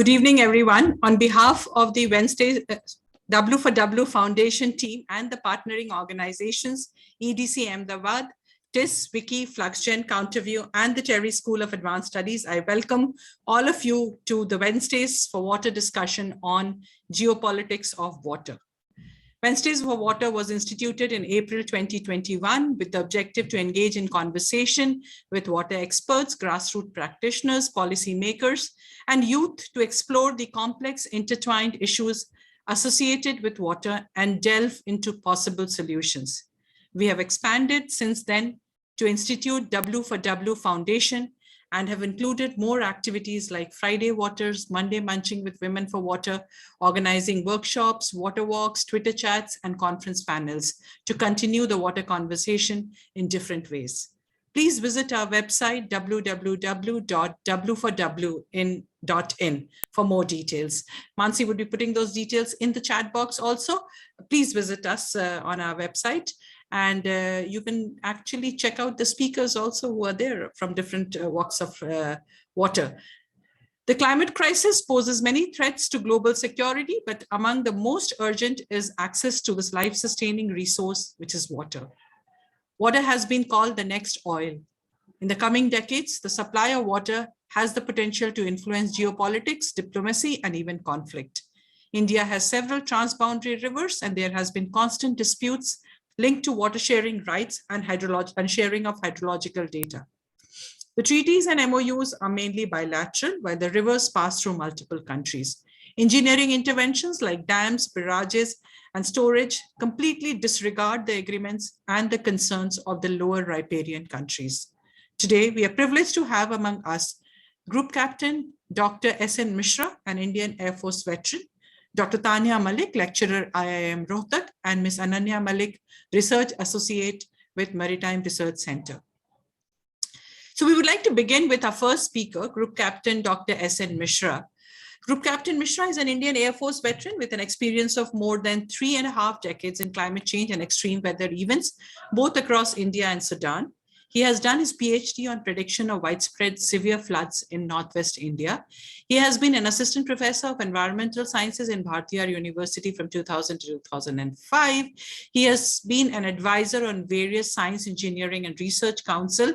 Good evening, everyone. On behalf of the Wednesdays W4W Foundation team and the partnering organizations, EDC Ahmedabad, TIS, Wiki, FluxGen, Counterview, and the Terry School of Advanced Studies, I welcome all of you to the Wednesdays for Water discussion on geopolitics of water. Wednesdays for Water was instituted in April 2021 with the objective to engage in conversation with water experts, grassroots practitioners, policymakers, and youth to explore the complex intertwined issues associated with water and delve into possible solutions. We have expanded since then to institute W4W Foundation and have included more activities like Friday Waters, Monday Munching with Women for Water, organizing workshops, water walks, Twitter chats, and conference panels to continue the water conversation in different ways. Please visit our website, www.w4w.in for more details. Mansi would be putting those details in the chat box also. Please visit us on our website. And you can actually check out the speakers also who are there from different walks of water. The climate crisis poses many threats to global security, but among the most urgent is access to this life-sustaining resource, which is water. Water has been called the next oil. In the coming decades, the supply of water has the potential to influence geopolitics, diplomacy, and even conflict. India has several transboundary rivers, and there has been constant disputes linked to water sharing rights and sharing of hydrological data. The treaties and MOUs are mainly bilateral, while the rivers pass through multiple countries. Engineering interventions like dams, barrages, and storage completely disregard the agreements and the concerns of the lower riparian countries. Today, we are privileged to have among us Group Captain Dr. S.N. Mishra, an Indian Air Force veteran, Dr. Taniya Malik, lecturer IIM Rohtak, and Ms. Ananya Malik, research associate with Maritime Research Center. So we would like to begin with our first speaker, Group Captain Dr. S.N. Mishra. Group Captain Mishra is an Indian Air Force veteran with an experience of more than 3.5 decades in climate change and extreme weather events, both across India and Sudan. He has done his PhD on prediction of widespread severe floods in Northwest India. He has been an assistant professor of environmental sciences in Bharatiya University from 2000 to 2005. He has been an advisor on various science, engineering, and research council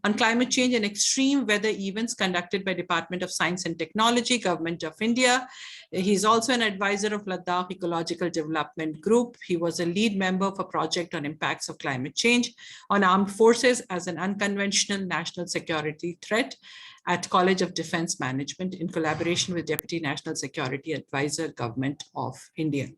on climate change and extreme weather events conducted by Department of Science and Technology, Government of India. He's also an advisor of Ladakh Ecological Development Group. He was a lead member of a project on impacts of climate change on armed forces as an unconventional national security threat at College of Defense Management in collaboration with Deputy National Security Advisor, Government of India.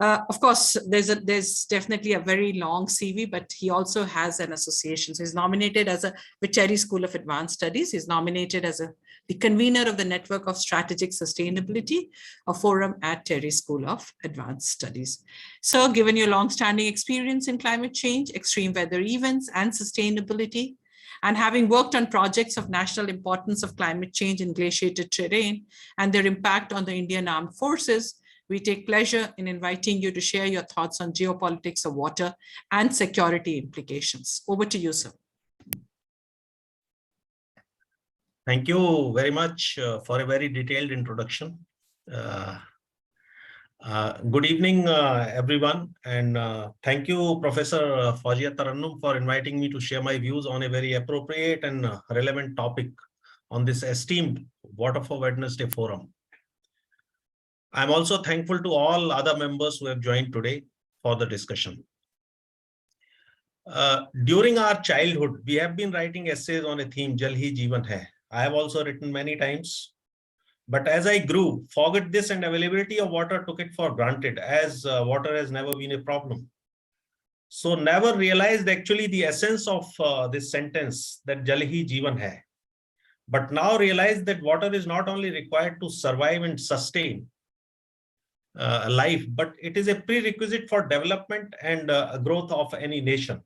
Of course, there's definitely a very long CV, but he also has an association. So he's nominated as with Terry School of Advanced Studies. He's nominated as the convener of the Network of Strategic Sustainability, a forum at Terry School of Advanced Studies. So given your long-standing experience in climate change, extreme weather events, and sustainability, and having worked on projects of national importance of climate change in glaciated terrain and their impact on the Indian Armed Forces, we take pleasure in inviting you to share your thoughts on geopolitics of water and security implications. Over to you, sir. Thank you very much for a very detailed introduction. Good evening, everyone. And thank you, Professor Fawzia Tarannum, for inviting me to share my views on a very appropriate and relevant topic on this esteemed Water for Wednesday forum. I'm also thankful to all other members who have joined today for the discussion. During our childhood, we have been writing essays on a theme, Jal Hi Jeevan Hai. I have also written many times. But as I grew, forget this and availability of water took it for granted, as water has never been a problem. So never realized actually the essence of this sentence, that Jal Hi Jeevan Hai. But now realize that water is not only required to survive and sustain life, but it is a prerequisite for development and growth of any nation.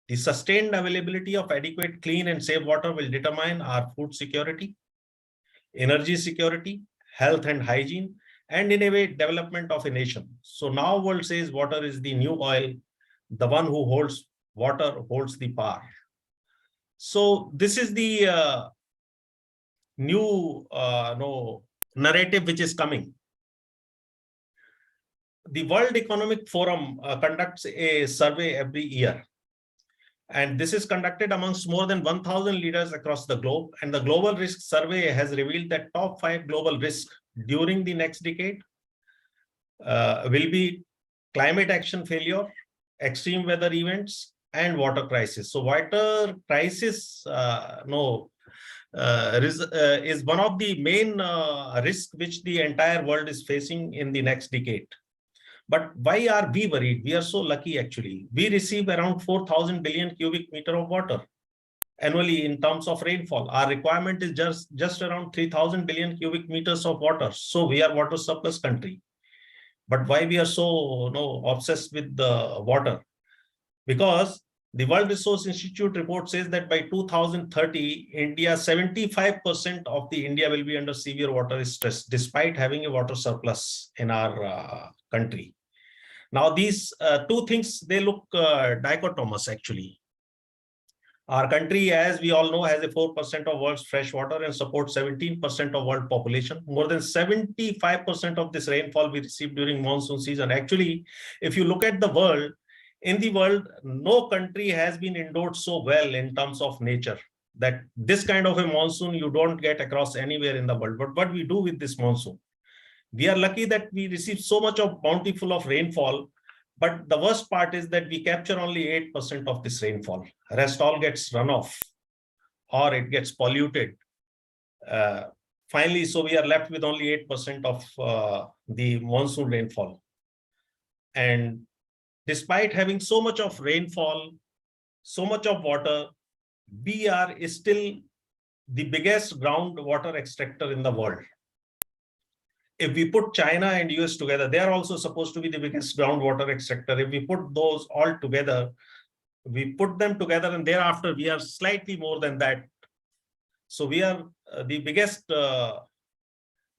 The sustained availability of adequate, clean, and safe water will determine our food security, energy security, health and hygiene, and in a way, development of a nation. So now world says water is the new oil. The one who holds water holds the power. So this is the new narrative which is coming. The World Economic Forum conducts a survey every year. And this is conducted amongst more than 1,000 leaders across the globe. And the Global Risk Survey has revealed that top 5 global risks during the next decade will be climate action failure, extreme weather events, and water crisis. So water crisis is one of the main risks which the entire world is facing in the next decade. But why are we worried? We are so lucky, actually. We receive around 4,000 billion cubic meter of water annually in terms of rainfall. Our requirement is just around 3,000 billion cubic meters of water. So we are water surplus country. But why we are so obsessed with the water? Because the World Resource Institute report says that by 2030, India, 75% of the India will be under severe water stress, despite having a water surplus in our country. Now, these two things, they look dichotomous, actually. Our country, as we all know, has a 4% of world's fresh water and supports 17% of world population. More than 75% of this rainfall we receive during monsoon season. Actually, if you look at the world, in the world, no country has been endowed so well in terms of nature that this kind of a monsoon you don't get across anywhere in the world. But what we do with this monsoon? We are lucky that we receive so much of bountiful of rainfall, but the worst part is that we capture only 8% of this rainfall. Rest all gets run off or it gets polluted. Finally, so we are left with only 8% of the monsoon rainfall. And despite having so much of rainfall, so much of water, we are still the biggest groundwater extractor in the world. If we put China and US together, they are also supposed to be the biggest groundwater extractor. If we put those all together, we put them together and thereafter we are slightly more than that. So we are the biggest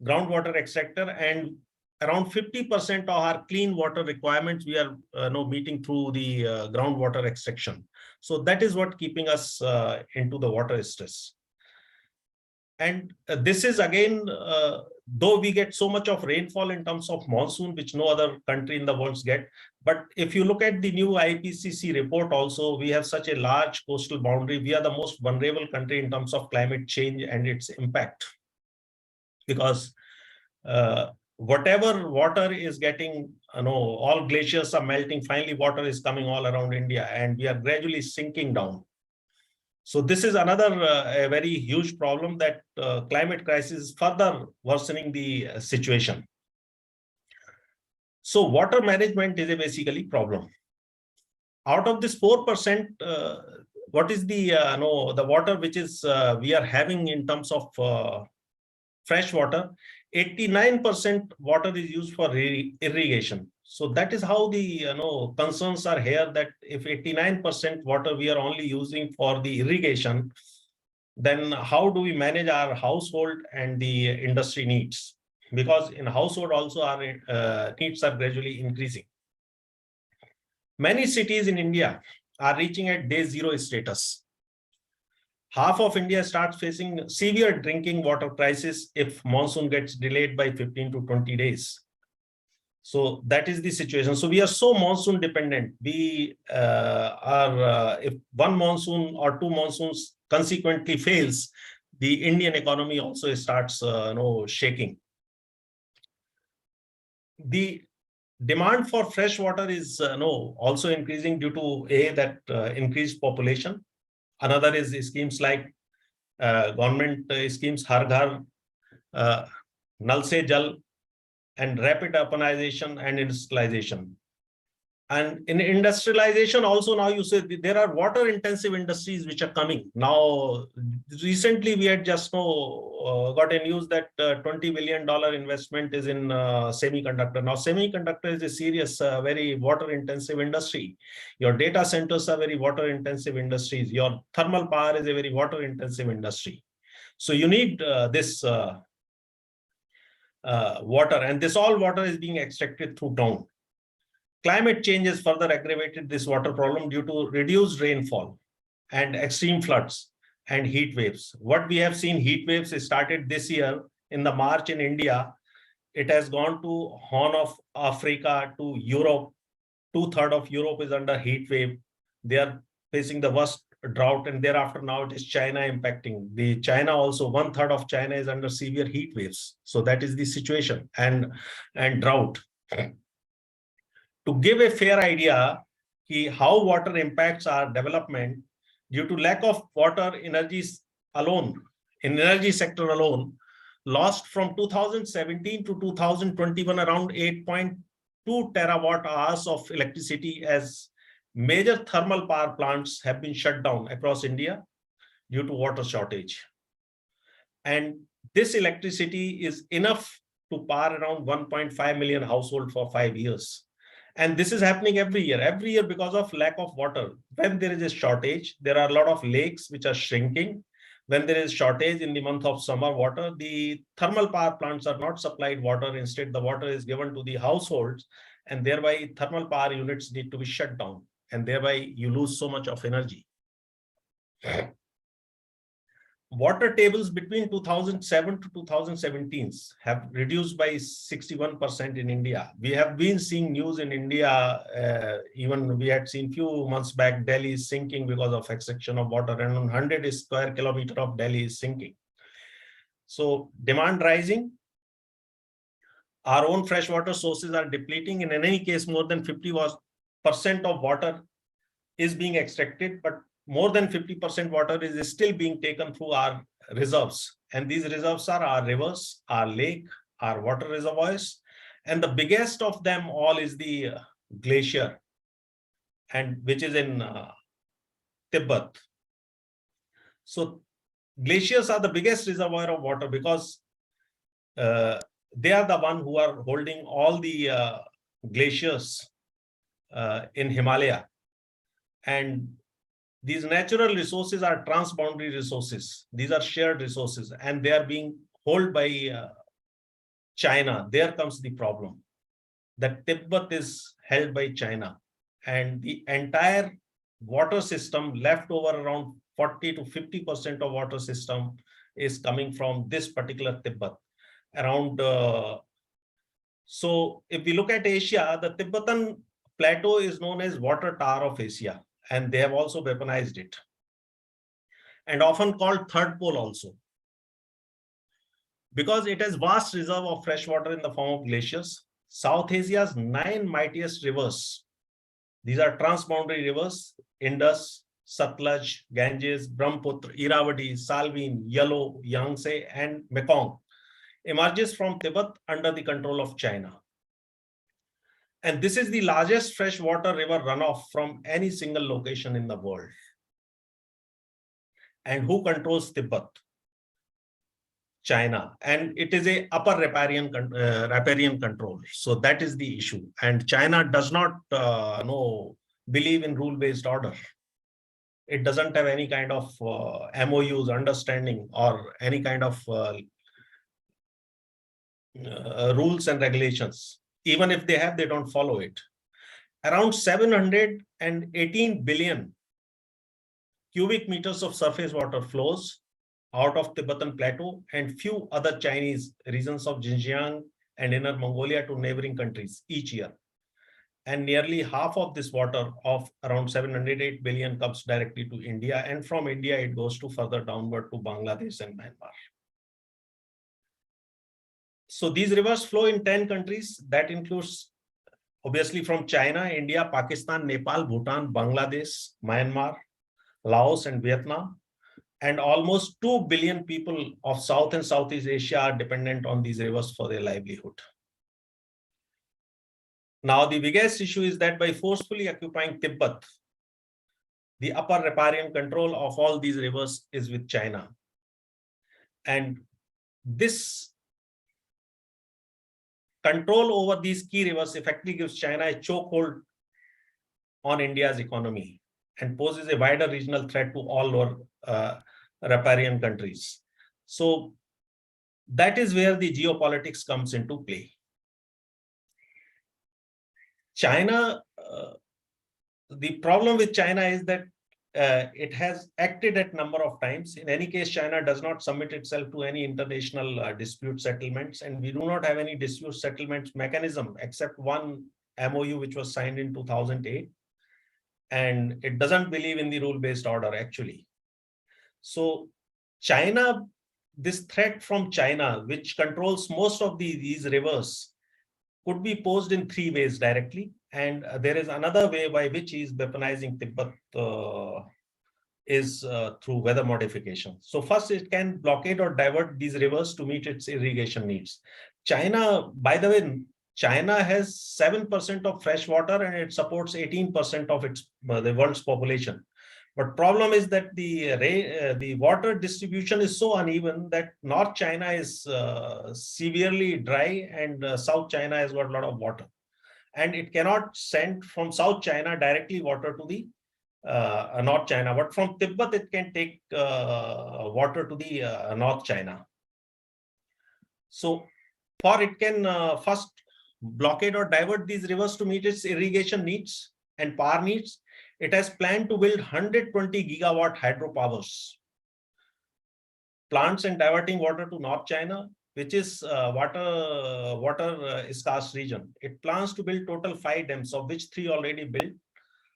groundwater extractor, and around 50% of our clean water requirements we are meeting through the groundwater extraction. So that is what keeping us into the water stress. And this is again, though we get so much of rainfall in terms of monsoon, which no other country in the world get. But if you look at the new IPCC report also, we have such a large coastal boundary. We are the most vulnerable country in terms of climate change and its impact. Because whatever water is getting, all glaciers are melting. Finally, water is coming all around India and we are gradually sinking down. So this is another a very huge problem, that climate crisis is further worsening the situation. So water management is a basically problem. Out of this 4%, what is the water which is we are having in terms of fresh water? 89% water is used for irrigation. So that is how the concerns are here, that if 89% water we are only using for the irrigation, then how do we manage our household and the industry needs? Because in household also our needs are gradually increasing. Many cities in India are reaching at day zero status. Half of India starts facing severe drinking water crisis if monsoon gets delayed by 15 to 20 days. So that is the situation. So we are so monsoon dependent. We if one monsoon or two monsoons consequently fails, the Indian economy also starts shaking. The demand for fresh water is also increasing due to that increased population. Another is schemes like government schemes Har Ghar, Nal Se Jal, and rapid urbanization and industrialization. And in industrialization also, now you say there are water intensive industries which are coming. Now, recently we had just got a news that $20 billion investment is in semiconductor. Now, semiconductor is a serious, very water intensive industry. Your data centers are very water intensive industries. Your thermal power is a very water intensive industry. So you need this water, and this all water is being extracted through ground. Climate change has further aggravated this water problem due to reduced rainfall and extreme floods and heat waves. What we have seen, heat waves started this year in the march in India, it has gone to Horn of Africa, to Europe. 2/3 of Europe is under heat wave. They are facing the worst drought, and thereafter now it is China impacting. The China also, 1/3 of China is under severe heat waves. So that is the situation, and drought. To give a fair idea how water impacts our development, due to lack of water, energies alone, in energy sector alone, lost from 2017 to 2021 around 8.2 terawatt hours of electricity, as major thermal power plants have been shut down across India due to water shortage. And this electricity is enough to power around 1.5 million households for 5 years. And this is happening every year because of lack of water. When there is a shortage, there are a lot of lakes which are shrinking. When there is shortage in the month of summer water, the thermal power plants are not supplied water. Instead, the water is given to the households, and thereby thermal power units need to be shut down, and thereby you lose so much of energy. Water tables between 2007 to 2017 have reduced by 61% in India. We have been seeing news in India, even we had seen few months back, Delhi is sinking because of extraction of water, and 100 square kilometer of Delhi is sinking. So demand rising, our own freshwater sources are depleting. In any case, more than 50% of water is being extracted, but more than 50% water is still being taken through our reserves. And these reserves are our rivers, our lake, our water reservoirs. And the biggest of them all is the glacier, and which is in Tibet. So glaciers are the biggest reservoir of water because they are the one who are holding all the glaciers in Himalaya. And these natural resources are transboundary resources. These are shared resources, and they are being held by China. There comes the problem that Tibet is held by China, and the entire water system, left over around 40 to 50% of water system, is coming from this particular Tibet. So if we look at Asia, the Tibetan plateau is known as water tower of Asia, and they have also weaponized it, and often called third pole also, because it has vast reserve of fresh water in the form of glaciers. South Asia's 9 mightiest rivers, these are transboundary rivers: Indus, Satluj, Ganges, Brahmaputra, Irrawaddy, Salween, Yellow, Yangtze, and Mekong, emerges from Tibet under the control of China. And this is the largest freshwater river runoff from any single location in the world. And who controls Tibet? China. And it is a upper riparian control. So that is the issue. And China does not believe in rule-based order. It doesn't have any kind of MOUs, understanding, or any kind of rules and regulations. Even if they have, they don't follow it. Around 718 billion cubic meters of surface water flows out of Tibetan plateau and few other Chinese regions of Xinjiang and Inner Mongolia to neighboring countries each year. And nearly half of this water, of around 708 billion, comes directly to India. And from India, it goes to further downward to Bangladesh and Myanmar. So these rivers flow in 10 countries. That includes, obviously, from China, India, Pakistan, Nepal, Bhutan, Bangladesh, Myanmar, Laos, and Vietnam. And almost 2 billion people of South and Southeast Asia are dependent on these rivers for their livelihood. Now, the biggest issue is that by forcefully occupying Tibet, the upper riparian control of all these rivers is with China. And this control over these key rivers effectively gives China a chokehold on India's economy and poses a wider regional threat to all lower riparian countries. So that is where the geopolitics comes into play. China, the problem with China is that it has acted at number of times. In any case, China does not submit itself to any international dispute settlements, and we do not have any dispute settlements mechanism except one MOU which was signed in 2008, and it doesn't believe in the rule-based order actually. So China, this threat from China, which controls most of these rivers, could be posed in three ways directly. And there is another way by which he is weaponizing Tibet is through weather modification. So first, it can blockade or divert these rivers to meet its irrigation needs. China, by the way, China has 7% of fresh water and it supports 18% of its the world's population. But problem is that the water distribution is so uneven that North China is severely dry and South China has got a lot of water. And it cannot send from South China directly water to the North China, but from Tibet it can take water to the North China. So for it can first blockade or divert these rivers to meet its irrigation needs and power needs. It has planned to build 120 gigawatt hydropowers plants and diverting water to North China, which is water scarce region. It plans to build total 5 dams, of which 3 already built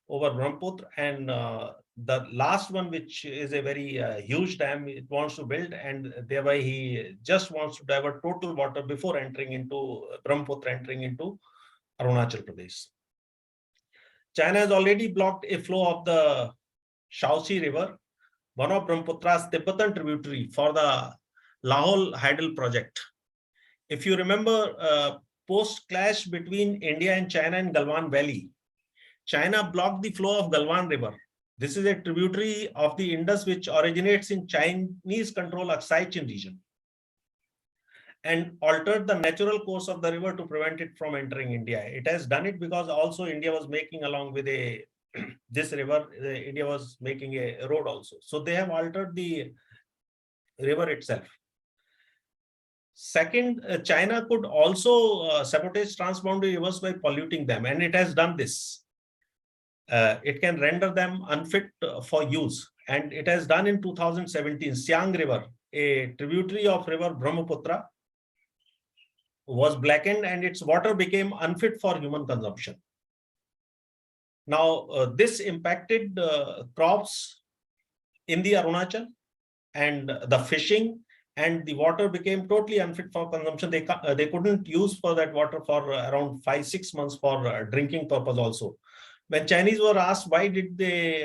over Brahmaputra, and the last one, which is a very huge dam, it wants to build, and thereby he just wants to divert total water before entering into Brahmaputra, entering into Arunachal Pradesh. China has already blocked a flow of the Shaoxi River, one of Brahmaputra's Tibetan tributary, for the Lahore Hydel project. If you remember, post-clash between India and China in Galwan Valley, China blocked the flow of Galwan River. This is a tributary of the Indus which originates in Chinese-controlled Aksai Chin region, and altered the natural course of the river to prevent it from entering India. It has done it because also India was making, along with this river, India was making a road also. So they have altered the river itself. Second, China could also sabotage transboundary rivers by polluting them, and it has done this. It can render them unfit for use, and it has done in 2017. Siang River, a tributary of river Brahmaputra, was blackened and its water became unfit for human consumption. Now, this impacted crops in the Arunachal and the fishing, and the water became totally unfit for consumption. They couldn't use for that water for around 5-6 months for drinking purpose also. When Chinese were asked why did they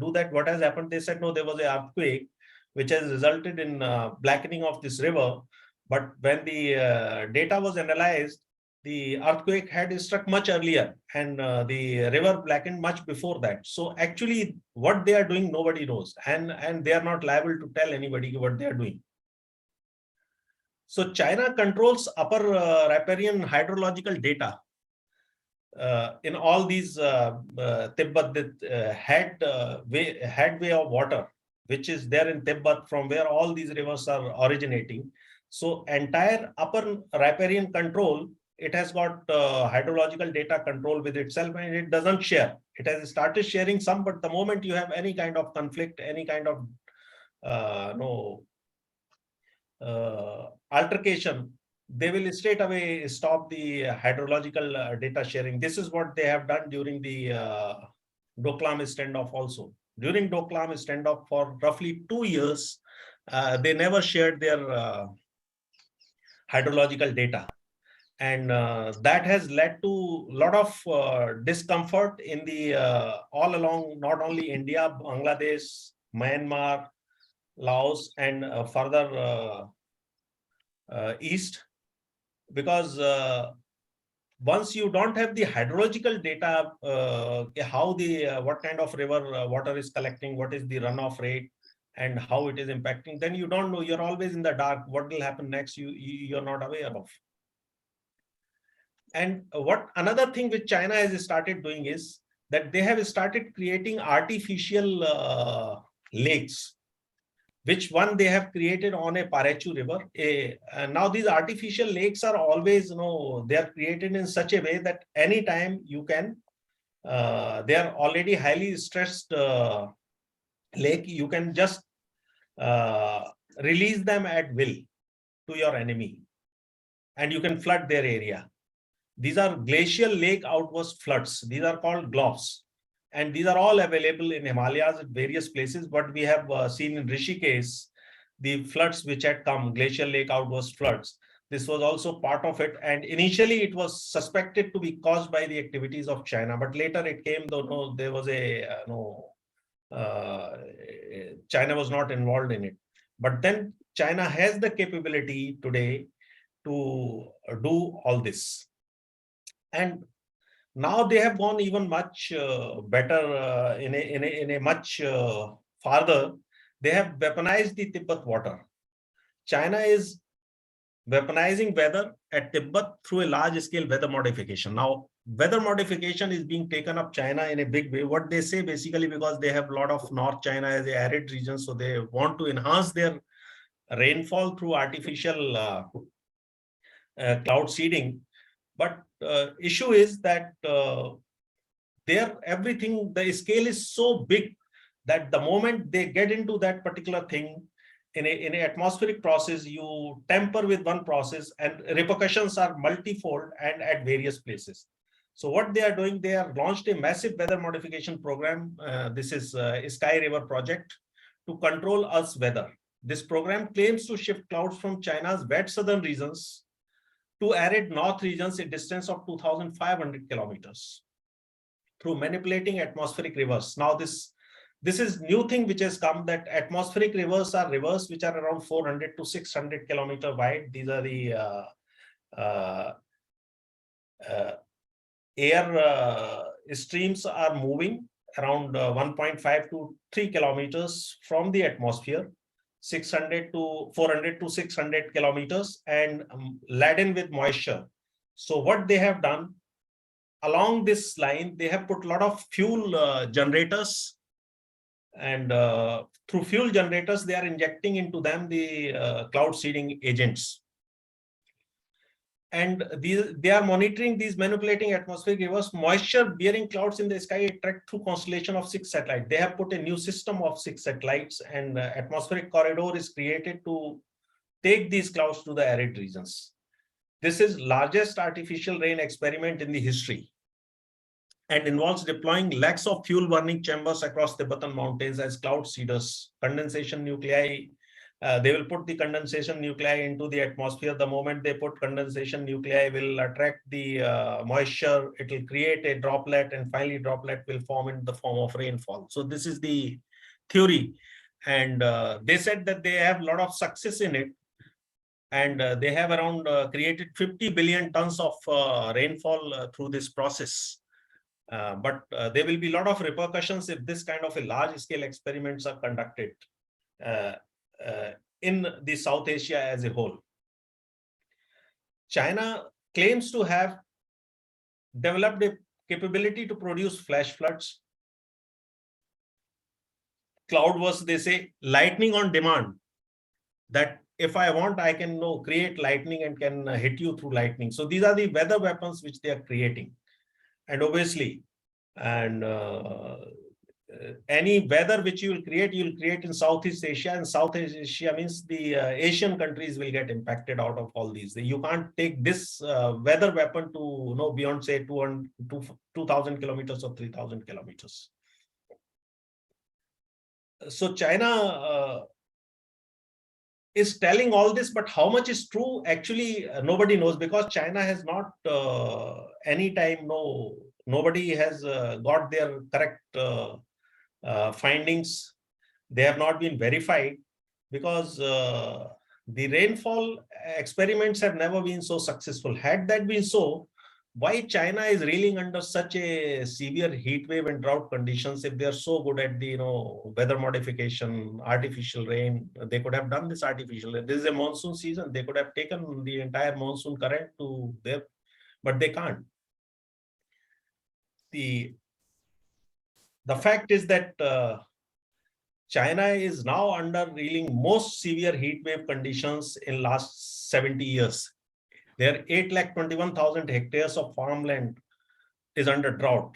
do that, what has happened, they said, no, there was an earthquake which has resulted in blackening of this river. But when the data was analyzed, the earthquake had struck much earlier and the river blackened much before that. So actually what they are doing, nobody knows. And they are not liable to tell anybody what they are doing. So China controls upper riparian hydrological data in all these Tibet headway of water, which is there in Tibet, from where all these rivers are originating. So entire upper riparian control, it has got hydrological data control with itself, and it doesn't share. It has started sharing some, but the moment you have any kind of conflict, any kind of altercation, they will straight away stop the hydrological data sharing. This is what they have done during the Doklam standoff also. During Doklam standoff for roughly 2 years, they never shared their hydrological data. And that has led to a lot of discomfort in the all along, not only India, Bangladesh, Myanmar, Laos, and further east, because once you don't have the hydrological data, how what kind of river water is collecting, what is the runoff rate, and how it is impacting, then you don't know. You're always in the dark. What will happen next? You're not aware of. And what another thing which China has started doing is that they have started creating artificial lakes, which one they have created on a Parechu river. Now these artificial lakes are always, they are created in such a way that anytime you can, they are already highly stressed lake, you can just release them at will to your enemy, and you can flood their area. These are glacial lake outburst floods. These are called GLOFs. And these are all available in Himalayas at various places. But we have seen in Rishikesh, the floods which had come, glacial lake outburst floods. This was also part of it. And initially, it was suspected to be caused by the activities of China. But later it came, though, no, there was China was not involved in it. But then China has the capability today to do all this. And now they have gone even much better in a much farther. They have weaponized the Tibet water. China is weaponizing weather at Tibet through a large-scale weather modification. Now, weather modification is being taken up China in a big way. What they say basically, because they have a lot of North China as an arid region, so they want to enhance their rainfall through artificial cloud seeding. But issue is that everything, the scale is so big that the moment they get into that particular thing, in an atmospheric process, you tamper with one process and repercussions are multifold and at various places. So what they are doing, they have launched a massive weather modification program. This is Sky River project to control Earth's weather. This program claims to shift clouds from China's wet southern regions to arid north regions a distance of 2,500 kilometers through manipulating atmospheric rivers. Now, this is new thing which has come, that atmospheric rivers are rivers which are around 400 to 600 kilometer wide. These are the air streams are moving around 1.5 to 3 kilometers from the atmosphere, 400 to 600 kilometers, and laden with moisture. So what they have done along this line, they have put a lot of fuel generators, and through fuel generators, they are injecting into them the cloud seeding agents. And they are monitoring these manipulating atmospheric rivers. Moisture bearing clouds in the sky tracked through constellation of 6 satellites. They have put a new system of 6 satellites, and atmospheric corridor is created to take these clouds to the arid regions. This is largest artificial rain experiment in the history, and involves deploying lakhs of fuel burning chambers across Tibetan mountains as cloud seeders. Condensation nuclei, they will put the condensation nuclei into the atmosphere. The moment they put condensation nuclei, will attract the moisture, it will create a droplet, and finally droplet will form in the form of rainfall. So this is the theory. And they said that they have a lot of success in it. And they have around created 50 billion tons of rainfall through this process. But there will be a lot of repercussions if this kind of a large-scale experiments are conducted in the South Asia as a whole. China claims to have developed a capability to produce flash floods, cloudbursts, they say, lightning on demand, that if I want, I can create lightning and can hit you through lightning. So these are the weather weapons which they are creating. And obviously, and any weather which you will create in Southeast Asia, and Southeast Asia means the Asian countries will get impacted out of all these. You can't take this weather weapon to beyond, say, 2,000 kilometers or 3,000 kilometers. So China is telling all this, but how much is true, actually nobody knows, because China has not nobody has got their correct findings. They have not been verified, because the rainfall experiments have never been so successful. Had that been so, why China is reeling under such a severe heat wave and drought conditions? If they are so good at the weather modification, artificial rain, they could have done this artificial rain. This is a monsoon season. They could have taken the entire monsoon current to there, but they can't. The fact is that China is now under reeling most severe heat wave conditions in last 70 years. Their 8,21,000 hectares of farmland is under drought.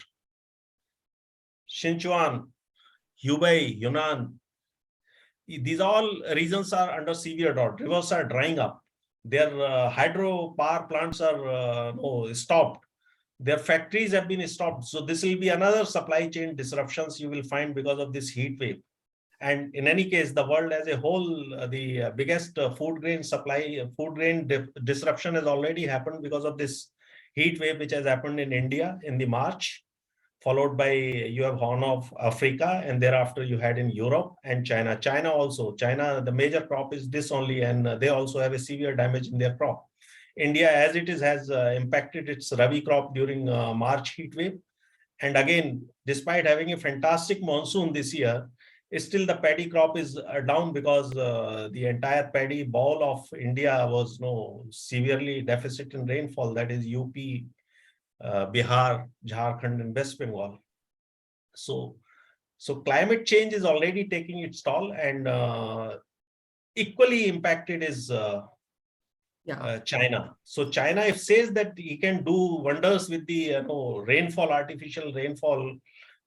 Sichuan, Hubei, Yunnan, these all regions are under severe drought. Rivers are drying up. Their hydro power plants are stopped. Their factories have been stopped. So this will be another supply chain disruptions you will find because of this heat wave. And in any case, the world as a whole, the biggest food grain disruption has already happened because of this heat wave, which has happened in India in the March, followed by you have Horn of Africa, and thereafter you had in Europe and China. China also, the major crop is this only, and they also have a severe damage in their crop. India, as it is, has impacted its Rabi crop during March heat wave. And again, despite having a fantastic monsoon this year, still the paddy crop is down because the entire paddy bowl of India was severely deficit in rainfall. That is UP, Bihar, Jharkhand, and West Bengal. So climate change is already taking its toll, and equally impacted is China. So China, if says that he can do wonders with the rainfall, artificial rainfall,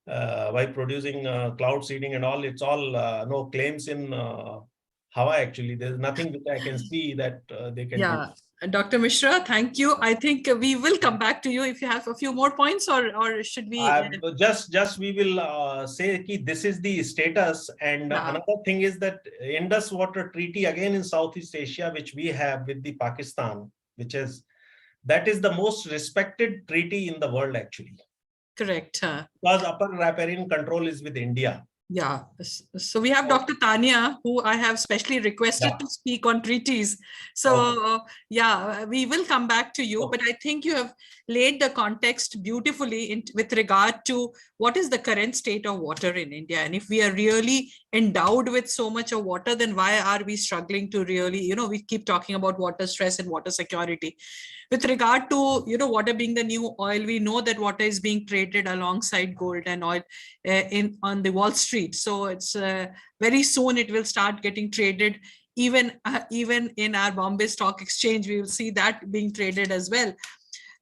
by producing cloud seeding and all, it's all no claims in Hawaii. Actually, there's nothing which I can see that they can do. Dr. Mishra, thank you. I think we will come back to you if you have a few more points, or should we? Just we will say that this is the status. And another thing is that Indus Water Treaty, again in Southeast Asia, which we have with the Pakistan, that is the most respected treaty in the world, actually. Correct. Because upper riparian control is with India. Yeah. So we have Dr. Taniya, who I have specially requested to speak on treaties. So we will come back to you, but I think you have laid the context beautifully with regard to what is the current state of water in India. And if we are really endowed with so much of water, then why are we struggling to really, we keep talking about water stress and water security. With regard to, water being the new oil, we know that water is being traded alongside gold and oil on the Wall Street. So it's very soon it will start getting traded. Even in our Bombay Stock Exchange, we will see that being traded as well.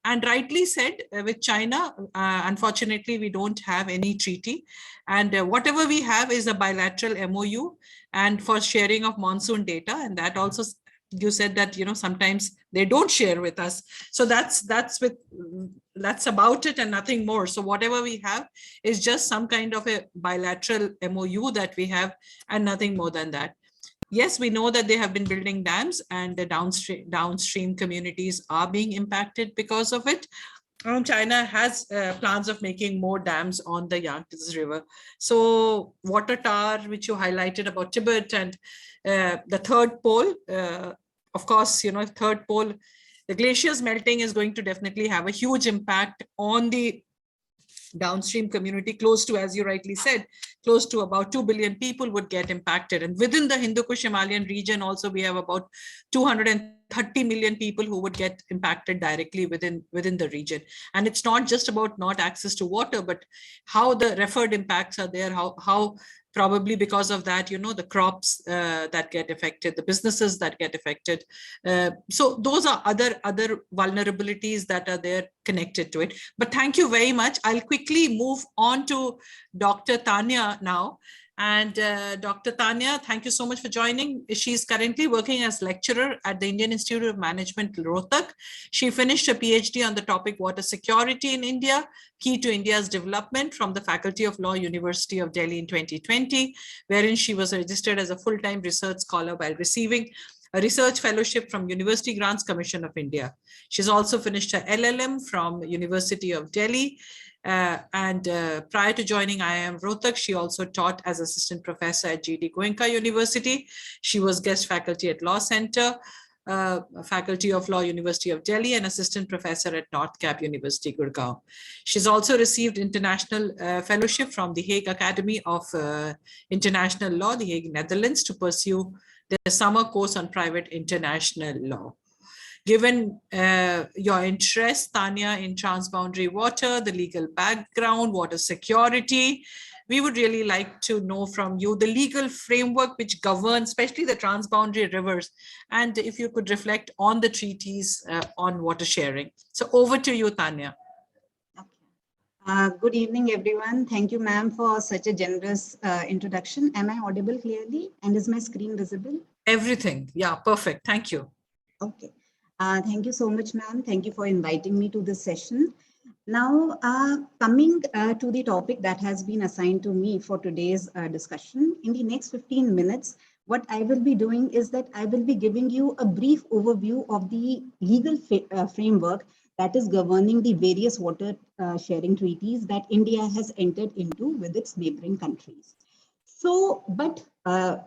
And rightly said, with China, unfortunately, we don't have any treaty. And whatever we have is a bilateral MOU and for sharing of monsoon data. And that also, you said that, sometimes they don't share with us. So that's about it and nothing more. So whatever we have is just some kind of a bilateral MOU that we have and nothing more than that. Yes, we know that they have been building dams and the downstream communities are being impacted because of it. China has plans of making more dams on the Yangtze River. So water tower, which you highlighted about Tibet, and the third pole, of course, third pole, the glaciers melting is going to definitely have a huge impact on the downstream community. Close to, as you rightly said, close to about 2 billion people would get impacted. And within the Hindu Kush Himalayan region also, we have about 230 million people who would get impacted directly within the region. And it's not just about not access to water, but how the referred impacts are there, how probably because of that, the crops that get affected, the businesses that get affected. So those are other vulnerabilities that are there connected to it. But thank you very much. I'll quickly move on to Dr. Taniya now. And Dr. Taniya, thank you so much for joining. She's currently working as lecturer at the Indian Institute of Management, Rohtak. She finished a PhD on the topic water security in India, key to India's development, from the Faculty of Law, University of Delhi in 2020, wherein she was registered as a full-time research scholar while receiving a research fellowship from University Grants Commission of India. She's also finished her LLM from University of Delhi. Prior to joining IIM Rohtak, she also taught as assistant professor at GD Goenka University. She was guest faculty at Law Center, Faculty of Law, University of Delhi, and assistant professor at North Cap University, Gurgaon. She's also received international fellowship from the Hague Academy of International Law, The Hague, Netherlands, to pursue the summer course on private international law. Given your interest, Taniya, in transboundary water, the legal background, water security, we would really like to know from you the legal framework which governs, especially the transboundary rivers, and if you could reflect on the treaties on water sharing. So over to you, Taniya. Good evening, everyone. Thank you, ma'am, for such a generous introduction. Am I audible clearly? And is my screen visible? Everything. Yeah, perfect. Thank you. Okay. Thank you so much, ma'am. Thank you for inviting me to this session. Now, coming to the topic that has been assigned to me for today's discussion, in the next 15 minutes, what I will be doing is that I will be giving you a brief overview of the legal framework that is governing the various water sharing treaties that India has entered into with its neighboring countries. So, but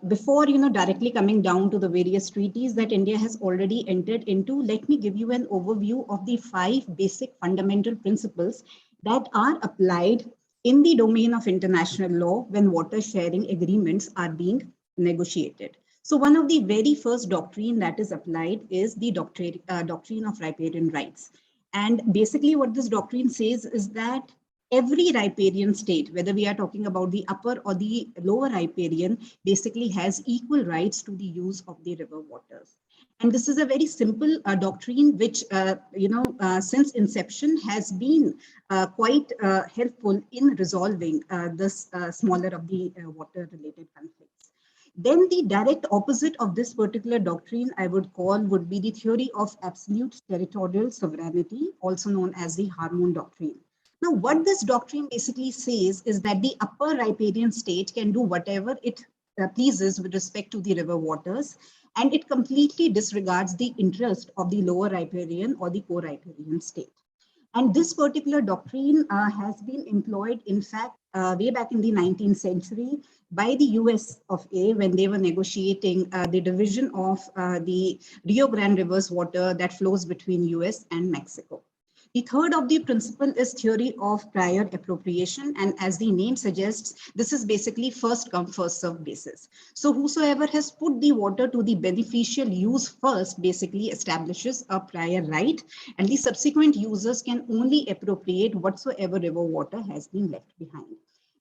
before directly coming down to the various treaties that India has already entered into, let me give you an overview of the 5 basic fundamental principles that are applied in the domain of international law when water sharing agreements are being negotiated. So, one of the very first doctrine that is applied is the doctrine of riparian rights. And basically, what this doctrine says is that every riparian state, whether we are talking about the upper or the lower riparian, basically has equal rights to the use of the river waters. And this is a very simple doctrine, which, since inception has been quite helpful in resolving this smaller of the water-related conflicts. Then the direct opposite of this particular doctrine, I would call, would be the theory of absolute territorial sovereignty, also known as the Harmon Doctrine. Now, what this doctrine basically says is that the upper riparian state can do whatever it pleases with respect to the river waters, and it completely disregards the interest of the lower riparian or the co-riparian state. And this particular doctrine has been employed, in fact, way back in the 19th century by the US of A when they were negotiating the division of the Rio Grande River's water that flows between US and Mexico. The third of the principle is theory of prior appropriation. And as the name suggests, this is basically first come, first served basis. So whosoever has put the water to the beneficial use first basically establishes a prior right, and the subsequent users can only appropriate whatsoever river water has been left behind.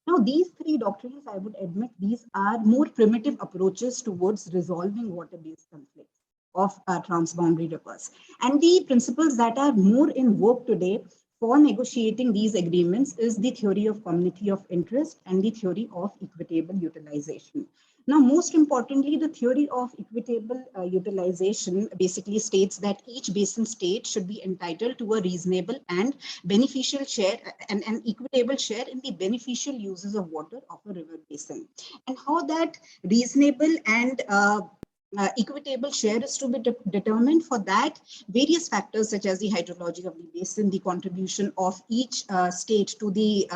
Now, these 3 doctrines, I would admit, these are more primitive approaches towards resolving water-based conflicts of transboundary rivers. And the principles that are more in vogue today for negotiating these agreements is the theory of community of interest and the theory of equitable utilization. Now, most importantly, the theory of equitable utilization basically states that each basin state should be entitled to a reasonable and beneficial share and an equitable share in the beneficial uses of water of a river basin. And how that reasonable and equitable share is to be determined. For that, various factors such as the hydrology of the basin, the contribution of each state to the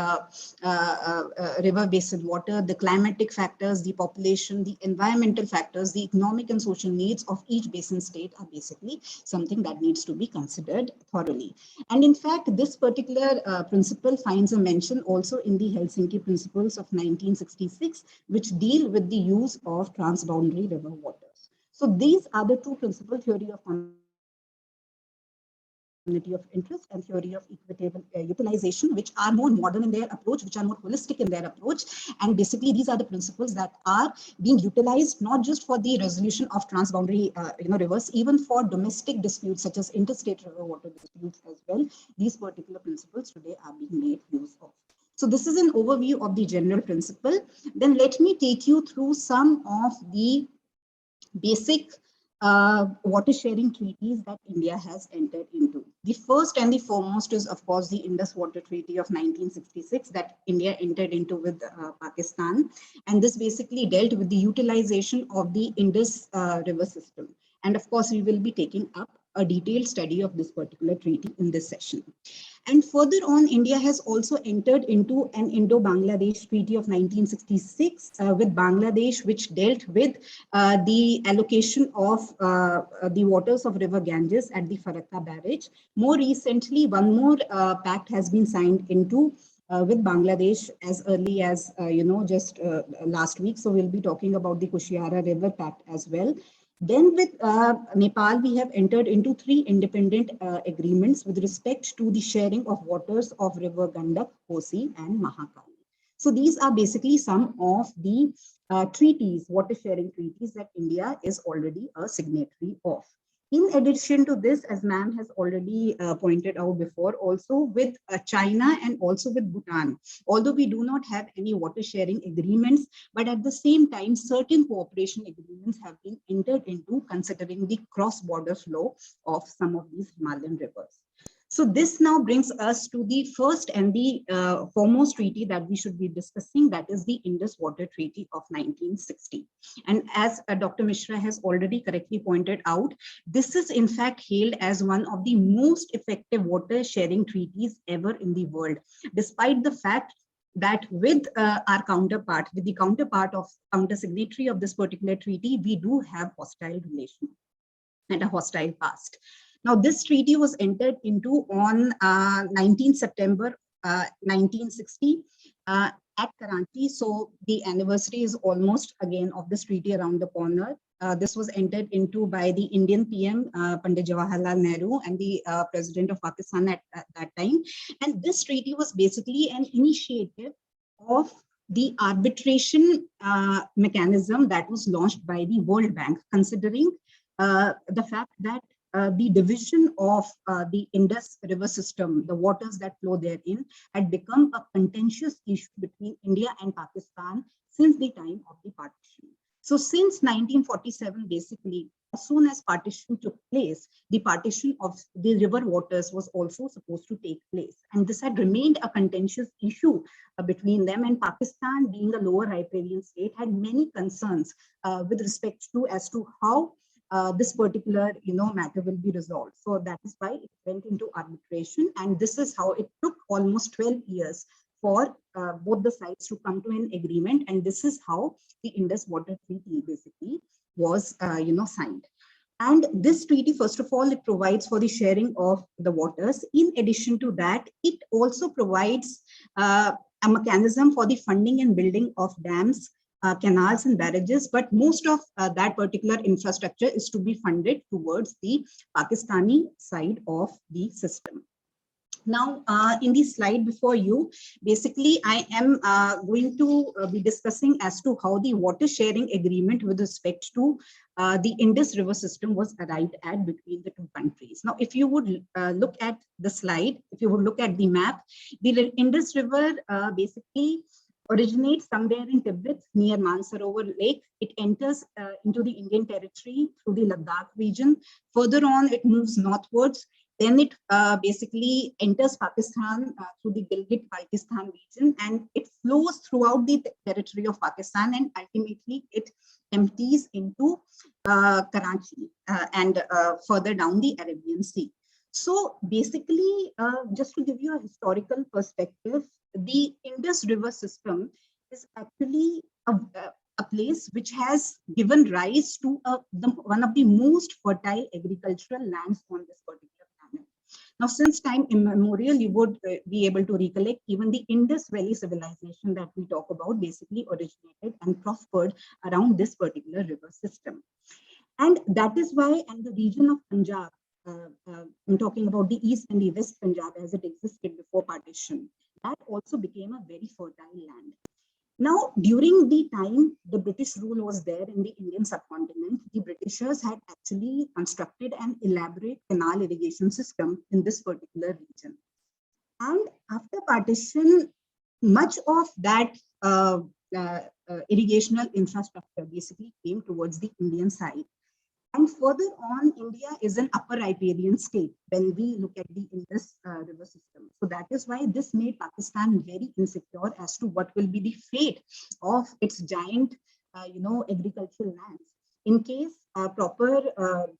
river basin water, the climatic factors, the population, the environmental factors, the economic and social needs of each basin state are basically something that needs to be considered thoroughly. And in fact, this particular principle finds a mention also in the Helsinki Principles of 1966, which deal with the use of transboundary river waters. So these are the 2 principal theory of community of interest and theory of equitable utilization, which are more modern in their approach, which are more holistic in their approach. And basically, these are the principles that are being utilized not just for the resolution of transboundary rivers, even for domestic disputes such as interstate river water disputes as well. These particular principles today are being made use of. So this is an overview of the general principle. Then let me take you through some of the basic water sharing treaties that India has entered into. The first and the foremost is, of course, the Indus Water Treaty of 1966 that India entered into with Pakistan. And this basically dealt with the utilization of the Indus river system. And of course, we will be taking up a detailed study of this particular treaty in this session. And further on, India has also entered into an Indo-Bangladesh Treaty of 1966 with Bangladesh, which dealt with the allocation of the waters of River Ganges at the Farakka barrage. More recently, one more pact has been signed into with Bangladesh as early as, just last week. So we'll be talking about the Kushiara River Pact as well. Then with Nepal, we have entered into 3 independent agreements with respect to the sharing of waters of River Gandak, Kosi, and Mahakali. So these are basically some of the treaties, water sharing treaties that India is already a signatory of. In addition to this, as ma'am has already pointed out before, also with China and also with Bhutan, although we do not have any water sharing agreements, but at the same time, certain cooperation agreements have been entered into considering the cross-border flow of some of these Himalayan rivers. So this now brings us to the first and the foremost treaty that we should be discussing, that is the Indus Water Treaty of 1960. And as Dr. Mishra has already correctly pointed out, this is in fact hailed as one of the most effective water sharing treaties ever in the world, despite the fact that with our counterpart, with the counter signatory of this particular treaty, we do have hostile relations and a hostile past. Now, this treaty was entered into on 19 September 1960 at Karachi. So the anniversary is almost again of this treaty around the corner. This was entered into by the Indian PM, Pandit Jawaharlal Nehru, and the President of Pakistan at that time. And this treaty was basically an initiative of the arbitration mechanism that was launched by the World Bank, considering the fact that the division of the Indus River system, the waters that flow therein, had become a contentious issue between India and Pakistan since the time of the partition. So since 1947, basically, as soon as partition took place, the partition of the river waters was also supposed to take place. And this had remained a contentious issue between them, and Pakistan, being a lower riparian state, had many concerns with respect to as to how this particular matter will be resolved. So that is why it went into arbitration, and this is how it took almost 12 years for both the sides to come to an agreement, and this is how the Indus Water Treaty basically was signed. And this treaty, first of all, it provides for the sharing of the waters. In addition to that, it also provides a mechanism for the funding and building of dams, canals and barrages, but most of that particular infrastructure is to be funded towards the Pakistani side of the system. Now, in the slide before you, basically, I am going to be discussing as to how the water sharing agreement with respect to the Indus River system was arrived at between the two countries. Now, if you would look at the slide, if you would look at the map, the Indus River basically originates somewhere in Tibet near Mansarovar Lake. It enters into the Indian territory through the Ladakh region. Further on, it moves northwards. Then it basically enters Pakistan through the Gilgit-Baltistan region, and it flows throughout the territory of Pakistan, and ultimately it empties into Karachi and further down the Arabian Sea. So basically, just to give you a historical perspective, the Indus River system is actually a place which has given rise to one of the most fertile agricultural lands on this particular planet. Now, since time immemorial, you would be able to recollect even the Indus Valley civilization that we talk about basically originated and prospered around this particular river system. And that is why, and the region of Punjab, I'm talking about the East and the West Punjab as it existed before partition, that also became a very fertile land. Now, during the time the British rule was there in the Indian subcontinent, the Britishers had actually constructed an elaborate canal irrigation system in this particular region. And after partition, much of that irrigational infrastructure basically came towards the Indian side. And further on, India is an upper riparian state when we look at the Indus River system. So that is why this made Pakistan very insecure as to what will be the fate of its giant, agricultural lands in case proper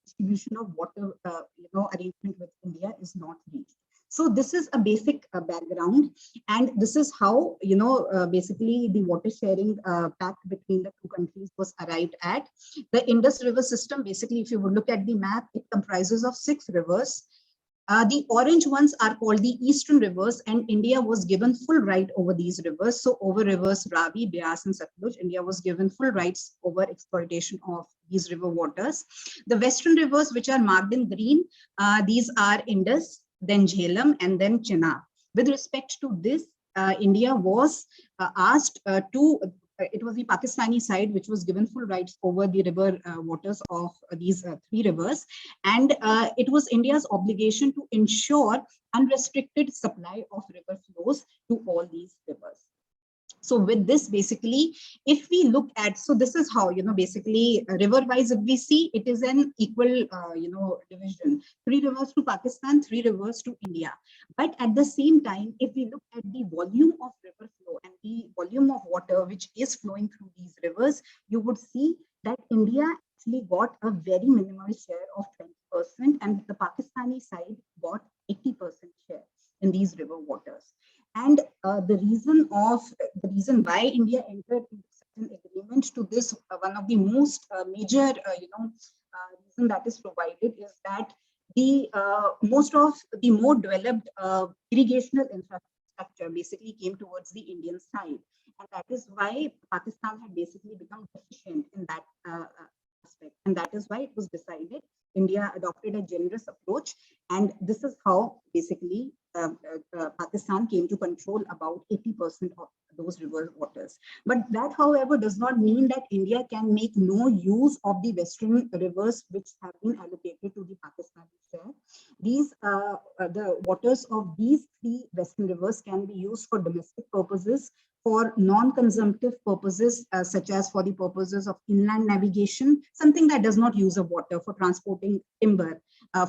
distribution of water, arrangement with India is not reached. So this is a basic background, and this is how, basically the water sharing pact between the two countries was arrived at. The Indus River system, basically, if you would look at the map, it comprises of 6 rivers. The orange ones are called the eastern rivers, and India was given full right over these rivers. So over rivers Ravi, Beas, and Satluj, India was given full rights over exploitation of these river waters. The western rivers, which are marked in green, these are Indus, then Jhelum, and then Chenab. With respect to this, India was asked to it was the Pakistani side which was given full rights over the river waters of these three rivers. And it was India's obligation to ensure unrestricted supply of river flows to all these rivers. So with this, basically, if we look at, so this is how, basically river-wise, if we see, it is an equal, division. 3 rivers to Pakistan, 3 rivers to India. But at the same time, if we look at the volume of river flow and the volume of water which is flowing through these rivers, you would see that India actually got a very minimal share of 20%, and the Pakistani side got 80% share in these river waters. And the reason why India entered into such an agreement to this, one of the most major, reason that is provided is that the most of the more developed irrigational infrastructure basically came towards the Indian side, and that is why Pakistan had basically become deficient in that aspect, and that is why it was decided India adopted a generous approach, and this is how basically Pakistan came to control about 80% of those river waters. But that, however, does not mean that India can make no use of the western rivers which have been allocated to the Pakistani share. These, the waters of these 3 western rivers can be used for domestic purposes, for non-consumptive purposes, such as for the purposes of inland navigation, something that does not use of water, for transporting timber,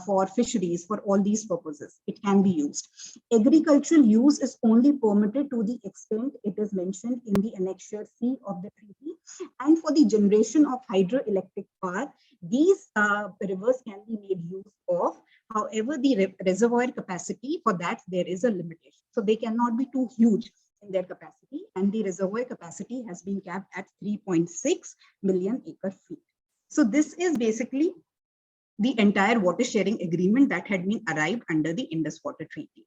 for fisheries, for all these purposes, it can be used. Agricultural use is only permitted to the extent it is mentioned in the Annexure C of the treaty. And for the generation of hydroelectric power, these rivers can be made use of. However, the reservoir capacity, for that, there is a limitation. So they cannot be too huge in their capacity, and the reservoir capacity has been capped at 3.6 million acre feet. So this is basically the entire water sharing agreement that had been arrived under the Indus Water Treaty.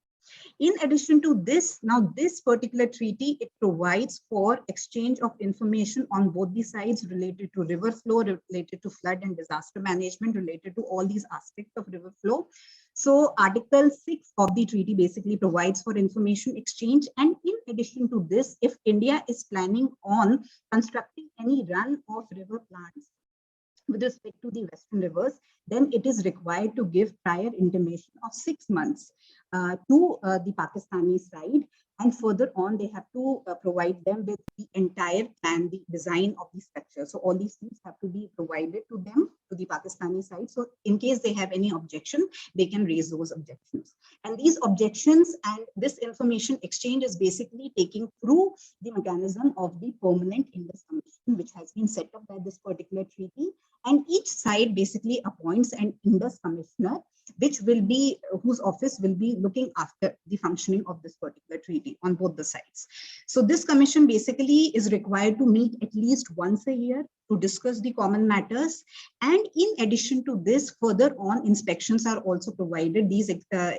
In addition to this, now this particular treaty, it provides for exchange of information on both the sides related to river flow, related to flood and disaster management, related to all these aspects of river flow. So Article 6 of the treaty basically provides for information exchange. And in addition to this, if India is planning on constructing any run of river plants with respect to the western rivers, then it is required to give prior intimation of 6 months to the Pakistani side. And further on, they have to provide them with the entire plan, the design of the structure. So all these things have to be provided to them, to the Pakistani side. So in case they have any objection, they can raise those objections. And these objections and this information exchange is basically taking through the mechanism of the Permanent Indus Commission, which has been set up by this particular treaty. And each side basically appoints an Indus Commissioner, which will be, whose office will be looking after the functioning of this particular treaty on both the sides. So this commission basically is required to meet at least once a year to discuss the common matters. And in addition to this, further on, inspections are also provided. These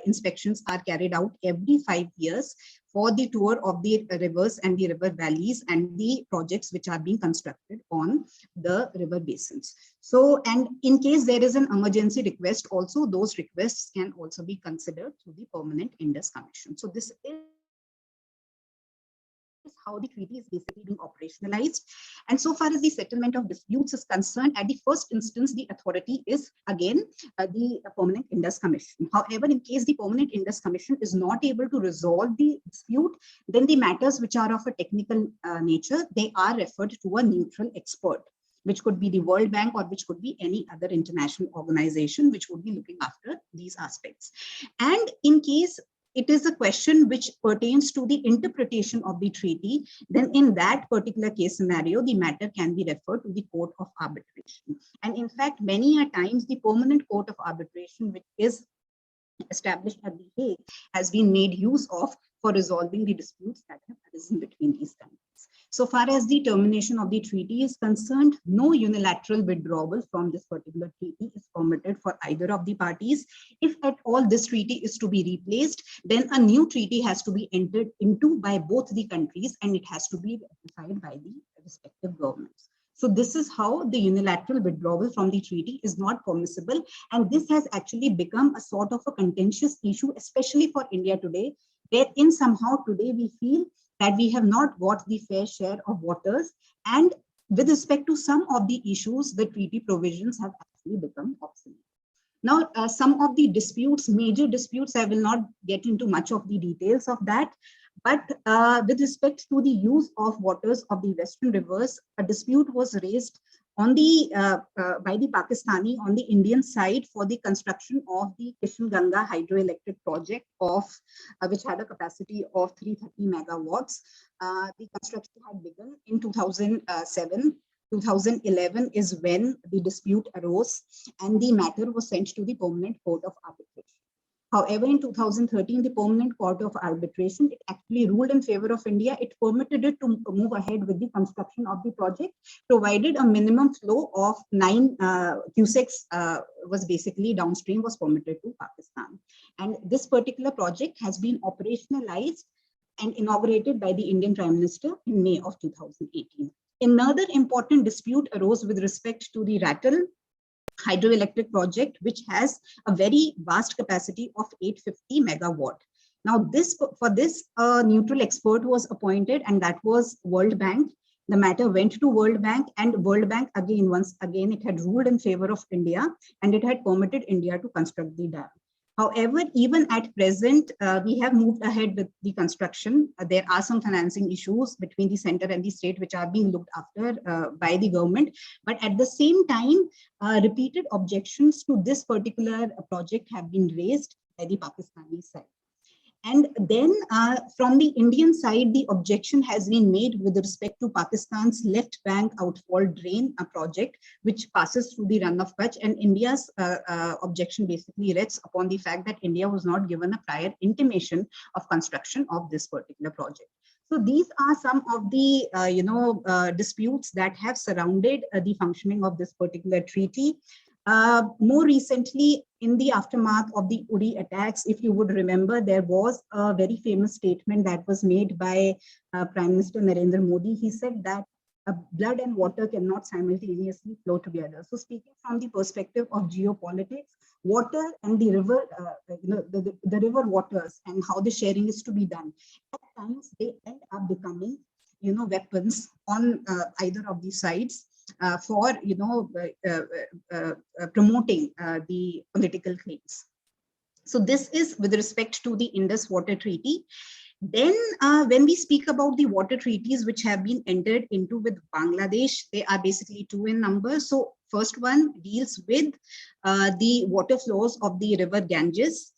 inspections are carried out every 5 years for the tour of the rivers and the river valleys and the projects which are being constructed on the river basins. So, and in case there is an emergency request, also those requests can also be considered through the Permanent Indus Commission. So this is how the treaty is basically being operationalized. And so far as the settlement of disputes is concerned, at the first instance, the authority is again the Permanent Indus Commission. However, in case the Permanent Indus Commission is not able to resolve the dispute, then the matters which are of a technical nature, they are referred to a neutral expert, which could be the World Bank or which could be any other international organization which would be looking after these aspects. And in case it is a question which pertains to the interpretation of the treaty, then in that particular case scenario, the matter can be referred to the Court of Arbitration. And in fact, many a times the Permanent Court of Arbitration, which is established at The Hague, has been made use of for resolving the disputes that have arisen between these countries. So far as the termination of the treaty is concerned, no unilateral withdrawal from this particular treaty is permitted for either of the parties. If at all this treaty is to be replaced, then a new treaty has to be entered into by both the countries, and it has to be ratified by the respective governments. So this is how the unilateral withdrawal from the treaty is not permissible. And this has actually become a sort of a contentious issue, especially for India today, wherein somehow today we feel that we have not got the fair share of waters, and with respect to some of the issues, the treaty provisions have actually become obsolete. Now, some of the disputes, major disputes, I will not get into much of the details of that, but with respect to the use of waters of the western rivers, a dispute was raised on the by the Pakistani on the Indian side for the construction of the Kishan Ganga hydroelectric project of which had a capacity of 330 megawatts. The construction had begun in 2007. 2011 is when the dispute arose and the matter was sent to the Permanent Court of Arbitration. However, in 2013, the Permanent Court of Arbitration, it actually ruled in favor of India. It permitted it to move ahead with the construction of the project, provided a minimum flow of 9 cusecs was basically downstream was permitted to Pakistan. And this particular project has been operationalized and inaugurated by the Indian Prime Minister in May of 2018. Another important dispute arose with respect to the Rattle hydroelectric project, which has a very vast capacity of 850 megawatt. Now, for this, a neutral expert was appointed, and that was World Bank. The matter went to World Bank, and World Bank once again, it had ruled in favor of India, and it had permitted India to construct the dam. However, even at present, we have moved ahead with the construction. There are some financing issues between the center and the state, which are being looked after by the government. But at the same time, repeated objections to this particular project have been raised by the Pakistani side. And then from the Indian side, the objection has been made with respect to Pakistan's left bank outfall drain project, which passes through the Rann of Kutch. And India's objection basically rests upon the fact that India was not given a prior intimation of construction of this particular project. So these are some of the disputes that have surrounded the functioning of this particular treaty. More recently, in the aftermath of the Uri attacks, if you would remember, there was a very famous statement that was made by Prime Minister Narendra Modi. He said that blood and water cannot simultaneously flow together. So speaking from the perspective of geopolitics, water and the river, the river waters and how the sharing is to be done, at times they end up becoming, weapons on either of the sides. For promoting the political claims. So this is with respect to the Indus Water Treaty. Then when we speak about the water treaties which have been entered into with Bangladesh, they are basically 2 in number. So first one deals with the water flows of the river Ganges.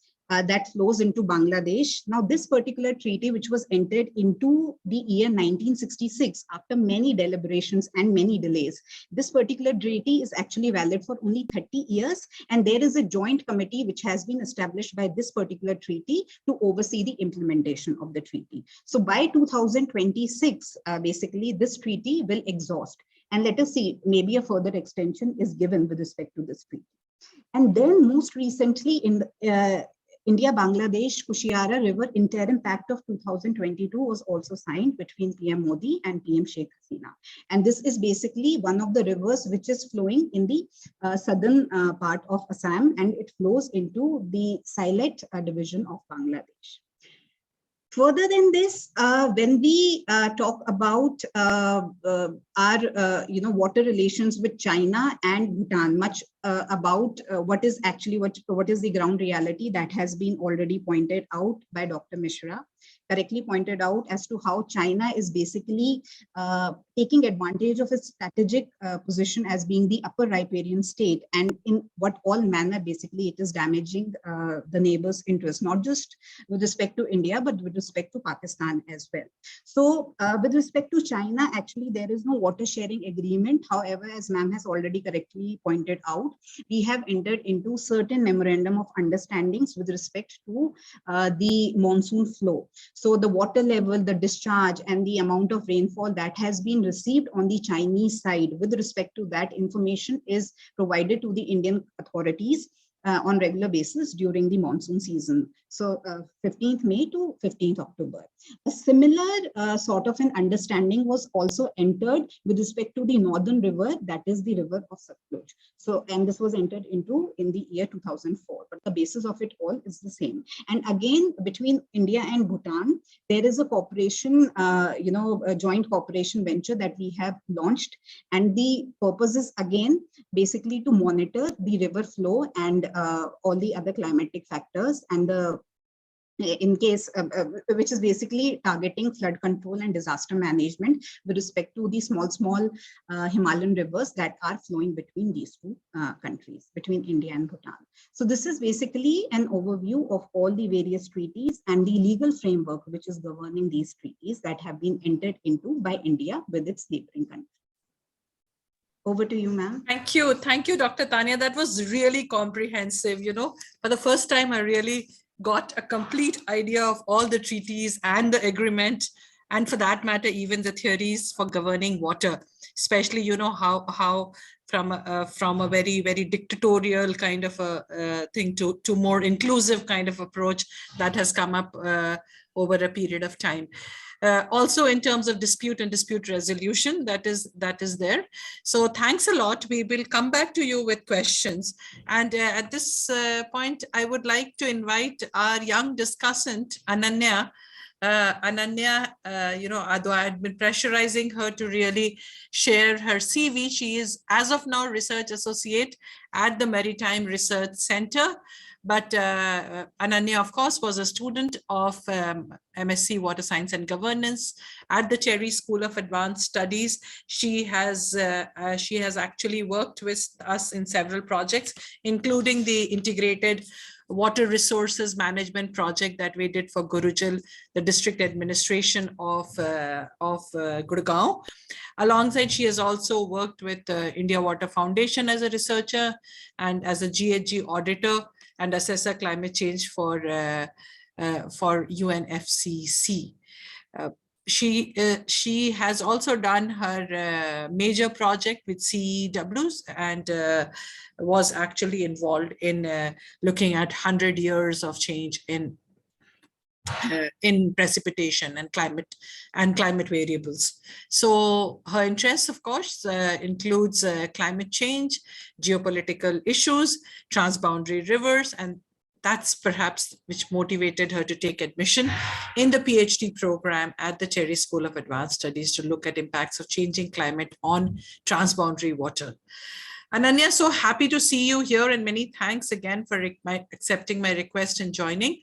That flows into Bangladesh. Now, this particular treaty, which was entered into the year 1966, after many deliberations and many delays, this particular treaty is actually valid for only 30 years. And there is a joint committee which has been established by this particular treaty to oversee the implementation of the treaty. So by 2026, basically, this treaty will exhaust. And let us see, maybe a further extension is given with respect to this treaty. And then most recently in India-Bangladesh Kushiara River Interim Pact of 2022 was also signed between PM Modi and PM Sheikh Hasina. And this is basically one of the rivers which is flowing in the southern part of Assam, and it flows into the Sylhet division of Bangladesh. Further than this, when we talk about our water relations with China and Bhutan, much about what is the ground reality that has been already pointed out by Dr. Mishra, correctly pointed out as to how China is basically taking advantage of its strategic position as being the upper riparian state, and in what all manner basically it is damaging the neighbors' interests, not just with respect to India, but with respect to Pakistan as well. So with respect to China, actually there is no water sharing agreement. However, as ma'am has already correctly pointed out, we have entered into certain memorandum of understandings with respect to the monsoon flow. So the water level, the discharge, and the amount of rainfall that has been received on the Chinese side, with respect to that information is provided to the Indian authorities on regular basis during the monsoon season. So 15th May to 15th October. A similar sort of an understanding was also entered with respect to the northern river, that is the river of Satluj. So, and this was entered into in the year 2004, but the basis of it all is the same. And again, between India and Bhutan, there is a cooperation, a joint cooperation venture that we have launched. And the purpose is again, basically to monitor the river flow and all the other climatic factors and the in case, which is basically targeting flood control and disaster management with respect to the small Himalayan rivers that are flowing between these two countries, between India and Bhutan. So this is basically an overview of all the various treaties and the legal framework which is governing these treaties that have been entered into by India with its neighboring countries. Over to you, ma'am. Thank you, Dr. Taniya. That was really comprehensive. For the first time, I really got a complete idea of all the treaties and the agreement, and for that matter, even the theories for governing water, especially, how from a very, very dictatorial kind of a thing to more inclusive kind of approach that has come up over a period of time. Also in terms of dispute and dispute resolution, that is there. So thanks a lot. We will come back to you with questions. And at this point, I would like to invite our young discussant, Ananya. Although I had been pressurizing her to really share her CV, she is, as of now, research associate at the Maritime Research Center. But Ananya, of course, was a student of MSc Water Science and Governance at the Cherry School of Advanced Studies. She has actually worked with us in several projects, including the integrated water resources management project that we did for Gurujal, the district administration of Gurgaon. Alongside, she has also worked with India Water Foundation as a researcher and as a GHG auditor and assessor climate change for UNFCCC. She has also done her major project with CEWs and was actually involved in looking at 100 years of change in precipitation and climate variables. So her interests, of course, includes climate change, geopolitical issues, transboundary rivers, and that's perhaps which motivated her to take admission in the PhD program at the Cherry School of Advanced Studies to look at impacts of changing climate on transboundary water. Ananya, so happy to see you here, and many thanks again for accepting my request and joining.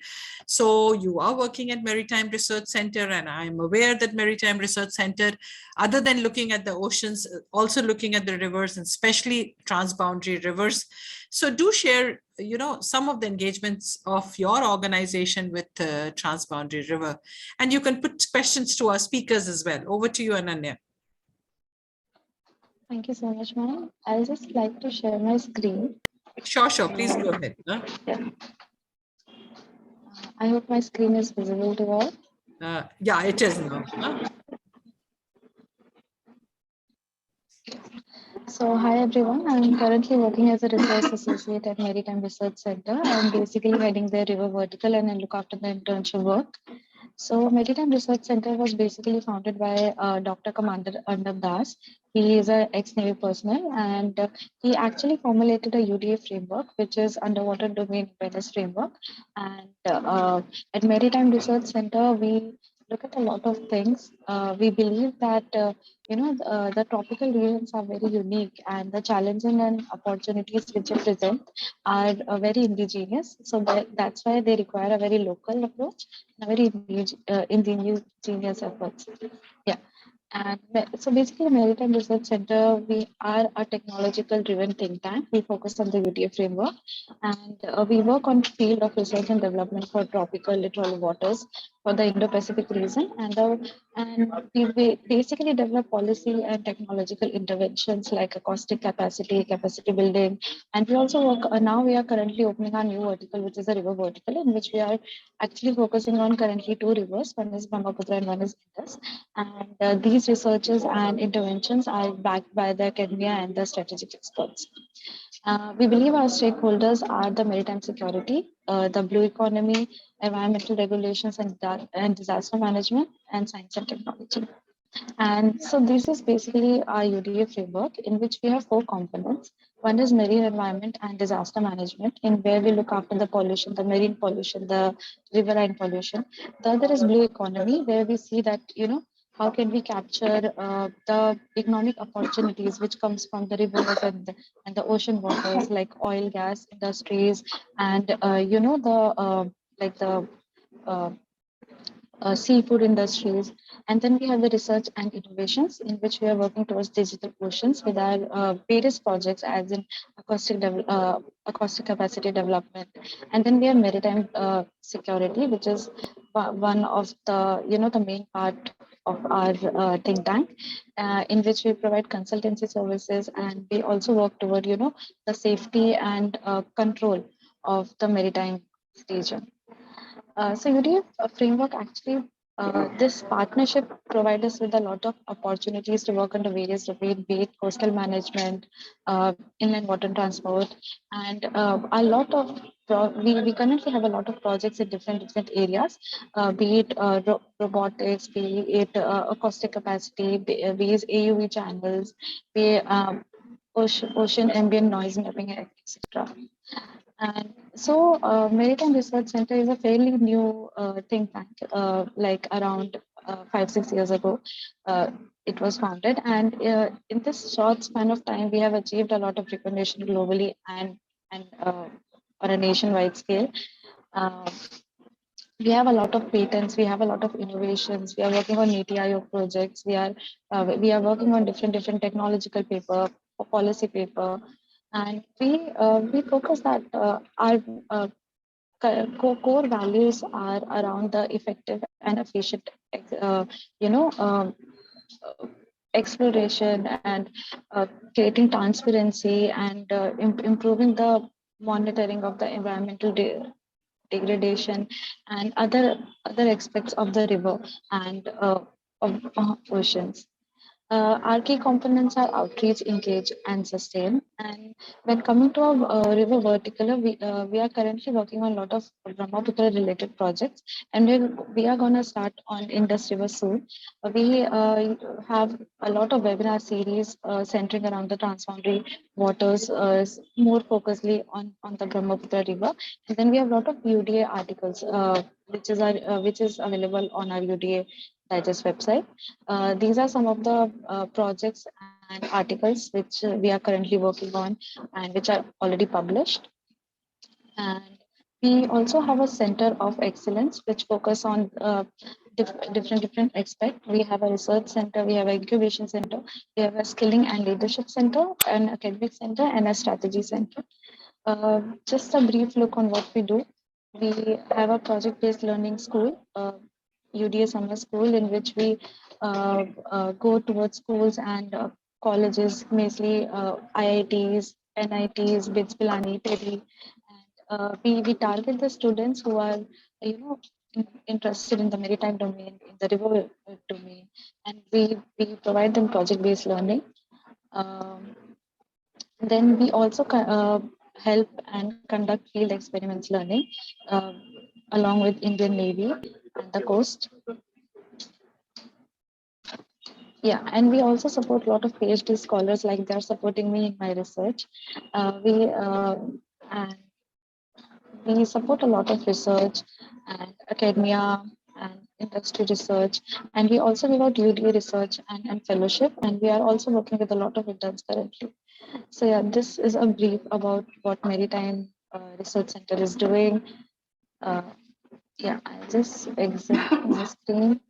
So you are working at Maritime Research Center, and I'm aware that Maritime Research Center, other than looking at the oceans, also looking at the rivers, and especially transboundary rivers. So do share, some of the engagements of your organization with the transboundary river, and you can put questions to our speakers as well. Over to you, Ananya. Thank you so much, ma'am. I'll just like to share my screen. Sure. Please go ahead. Yeah. I hope my screen is visible to all. Yeah, it is now. So, hi everyone. I'm currently working as a research associate at Maritime Research Center. I'm basically heading their river vertical and I look after the internship work. So Maritime Research Center was basically founded by Dr. Commander Arnab Das. He is an ex-Navy personnel and he actually formulated a UDA framework, which is Underwater Domain Awareness Framework. And at Maritime Research Center, we look at a lot of things. We believe that, the tropical regions are very unique and the challenges and opportunities which they present are very indigenous. So that's why they require a very local approach and a very indigenous efforts. Yeah. And so basically, Maritime Research Center, we are a technological driven think tank. We focus on the UTA framework and we work on field of research and development for tropical littoral waters for the Indo-Pacific region. And we basically develop policy and technological interventions like acoustic capacity building. And we also work, now we are currently opening our new vertical, which is a river vertical, in which we are actually focusing on currently two rivers. One is Brahmaputra and one is Indus. And these researches and interventions are backed by the academia and the strategic experts. We believe our stakeholders are the maritime security, the blue economy, environmental regulations and disaster management, and science and technology. And so this is basically our UDA framework in which we have 4 components. One is marine environment and disaster management, in where we look after the pollution, the marine pollution, the riverine pollution. The other is blue economy, where we see that, how can we capture the economic opportunities which comes from the rivers and the ocean waters, like oil, gas industries, and like the uh, seafood industries. And then we have the research and innovations, in which we are working towards digital oceans with our various projects, as in acoustic capacity development. And then we have maritime security, which is one of the, the main part of our think tank, in which we provide consultancy services, and we also work toward, the safety and control of the maritime region. So UDF framework actually, this partnership provides us with a lot of opportunities to work on the various domains, be it coastal management, inland water transport, and a lot of we currently have a lot of projects in different areas, be it robotics, be it acoustic capacity, be it AUV channels, be it, ocean ambient noise mapping, etc. And so, Maritime Research Center is a fairly new think tank, like around 5-6 years ago. It was founded, and in this short span of time, we have achieved a lot of recognition globally and on a nationwide scale. Uh, we have a lot of patents, we have a lot of innovations, we are working on NITI Aayog projects, we are working on different technological paper, policy paper, and we focus that our core values are around the effective and efficient you know exploration and creating transparency and improving the monitoring of the environmental degradation and other aspects of the river and of oceans. Our key components are outreach, engage, and sustain. And when coming to our river vertical, we are currently working on a lot of Brahmaputra related projects, and we are going to start on Indus River soon. We have a lot of webinar series centering around the transboundary waters, more focusedly on the Brahmaputra River. And then we have a lot of UDA articles, which is available on our UDA Digest website. These are some of the projects and articles which we are currently working on and which are already published. And we also have a center of excellence which focus on different aspects. We have a research center, we have an incubation center, we have a skilling and leadership center, an academic center, and a strategy center. Just a brief look on what we do. We have a project-based learning school, UDA summer school, in which we go towards schools and colleges, mainly IITs, NITs, BITS, Pilani, TEDI. And we target the students who are, interested in the maritime domain, in the river domain, and we provide them project-based learning. Then we also help and conduct field experiments learning along with Indian Navy and the coast. Yeah, and we also support a lot of PhD scholars, like they're supporting me in my research. And we support a lot of research and academia and industry research, and we also give out UDA research and fellowship, and we are also working with a lot of interns currently. So yeah, this is a brief about what Maritime Research Center is doing. Yeah, I'll just exit my screen.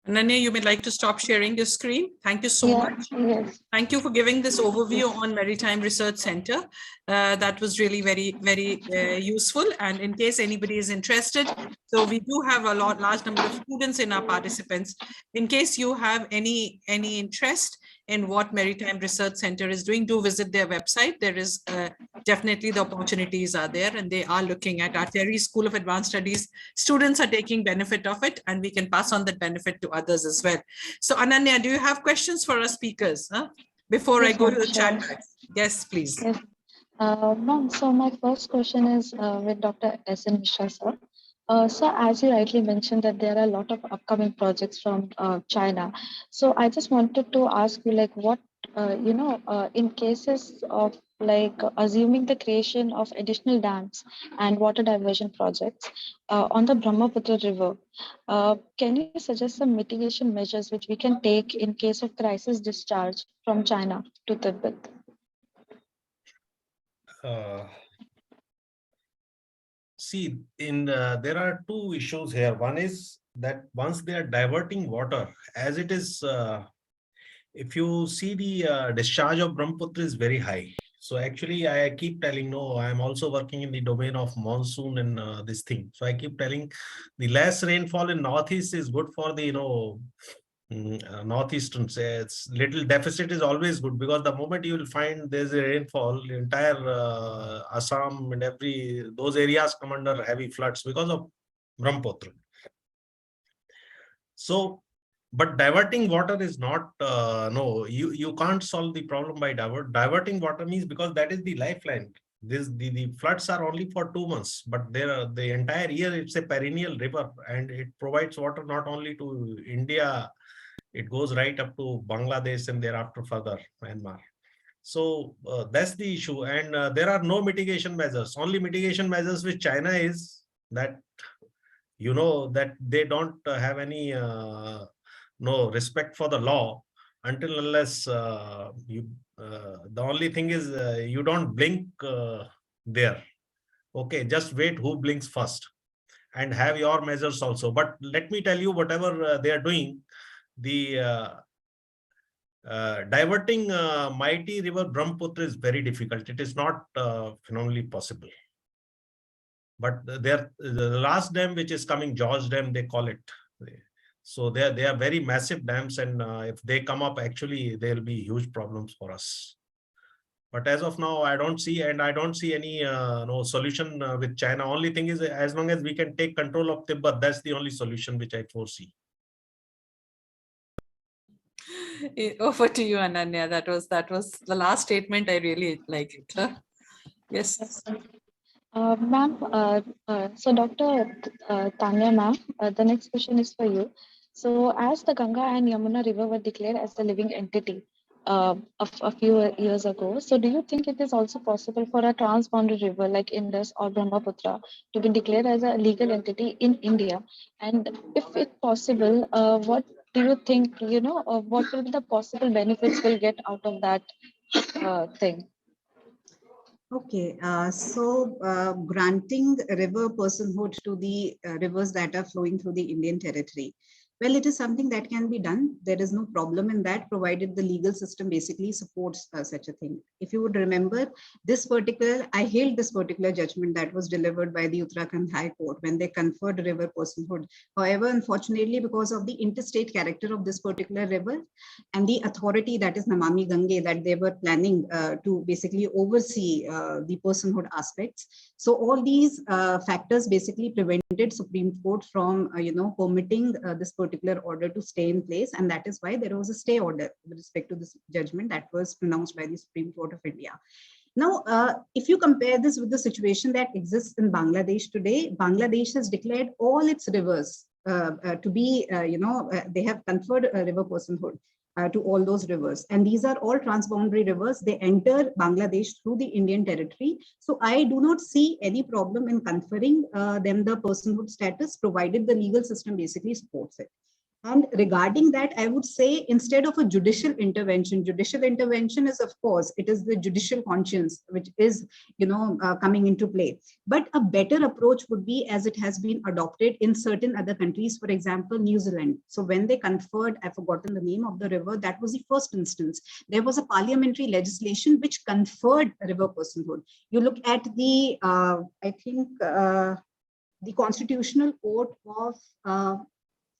Ananya, you may like to stop sharing your screen. Thank you so much. Yes. Thank you for giving this overview on Maritime Research Center. That was really very useful. And in case anybody is interested, so we do have a large number of students in our participants. In case you have any interest in what Maritime Research Center is doing, do visit their website. There is definitely the opportunities are there, and they are looking at our Terry School of Advanced Studies. Students are taking benefit of it, and we can pass on that benefit to others as well. So Ananya, do you have questions for our speakers before I Yes, go to ma'am, the sure. chat? Yes, please. Yes. Ma'am, so my first question is with Dr. S.N. Mishra, sir. So as you rightly mentioned that there are a lot of upcoming projects from China. So I just wanted to ask you, like, what, in cases of like assuming the creation of additional dams and water diversion projects on the Brahmaputra River, can you suggest some mitigation measures which we can take in case of crisis discharge from China to Tibet? See, there are two issues here. One is that once they are diverting water, as it is, if you see the discharge of Brahmaputra is very high. So actually, I keep telling, no, I am also working in the domain of monsoon and this thing. So I keep telling the less rainfall in Northeast is good for the, northeastern. Say it's little deficit is always good, because the moment you will find there's a rainfall, the entire Assam and those areas come under heavy floods because of Brahmaputra. So, but diverting water is not no, you can't solve the problem by diverting water. Means because that is the lifeline. The floods are only for 2 months, but the entire year it's a perennial river, and it provides water not only to India. It goes right up to Bangladesh and thereafter further Myanmar. So that's the issue. And there are no mitigation measures. Only mitigation measures with China is that, that they don't have any no respect for the law until unless the only thing is you don't blink there. Okay, just wait who blinks first and have your measures also. But let me tell you, whatever they are doing, the diverting mighty river Brahmaputra is very difficult. It is not phenomenally possible. But the last dam which is coming, George Dam, they call it. So they are very massive dams, and if they come up, actually there will be huge problems for us. But as of now, I don't see any no solution with China. Only thing is, as long as we can take control of Tibet, that's the only solution which I foresee. Over to you, Ananya. That was the last statement. I really like it. Huh? Yes. Ma'am, so Dr. Taniya ma'am, the next question is for you. So as the Ganga and Yamuna River were declared as the living entity a few years ago, so do you think it is also possible for a transboundary river like Indus or Brahmaputra to be declared as a legal entity in India? And if it's possible, what do you think, what will be the possible benefits we'll get out of that thing? Okay, so granting river personhood to the rivers that are flowing through the Indian territory. Well, it is something that can be done. There is no problem in that, provided the legal system basically supports such a thing. If you would remember, I hailed this particular judgment that was delivered by the Uttarakhand High Court when they conferred river personhood. However, unfortunately, because of the interstate character of this particular river and the authority, that is Namami Gange, that they were planning to basically oversee the personhood aspects. So all these factors basically prevented Supreme Court from, permitting this particular order to stay in place. And that is why there was a stay order with respect to this judgment that was pronounced by the Supreme Court of India. Now, if you compare this with the situation that exists in Bangladesh today, Bangladesh has declared all its rivers to be, they have conferred a river personhood to all those rivers. And these are all transboundary rivers. They enter Bangladesh through the Indian territory. So I do not see any problem in conferring them the personhood status, provided the legal system basically supports it. And regarding that, I would say, instead of a judicial intervention is, of course, it is the judicial conscience which is, coming into play. But a better approach would be, as it has been adopted in certain other countries, for example, New Zealand. So when they conferred, I've forgotten the name of the river, that was the first instance. There was a parliamentary legislation which conferred river personhood. You look at the, the Constitutional Court of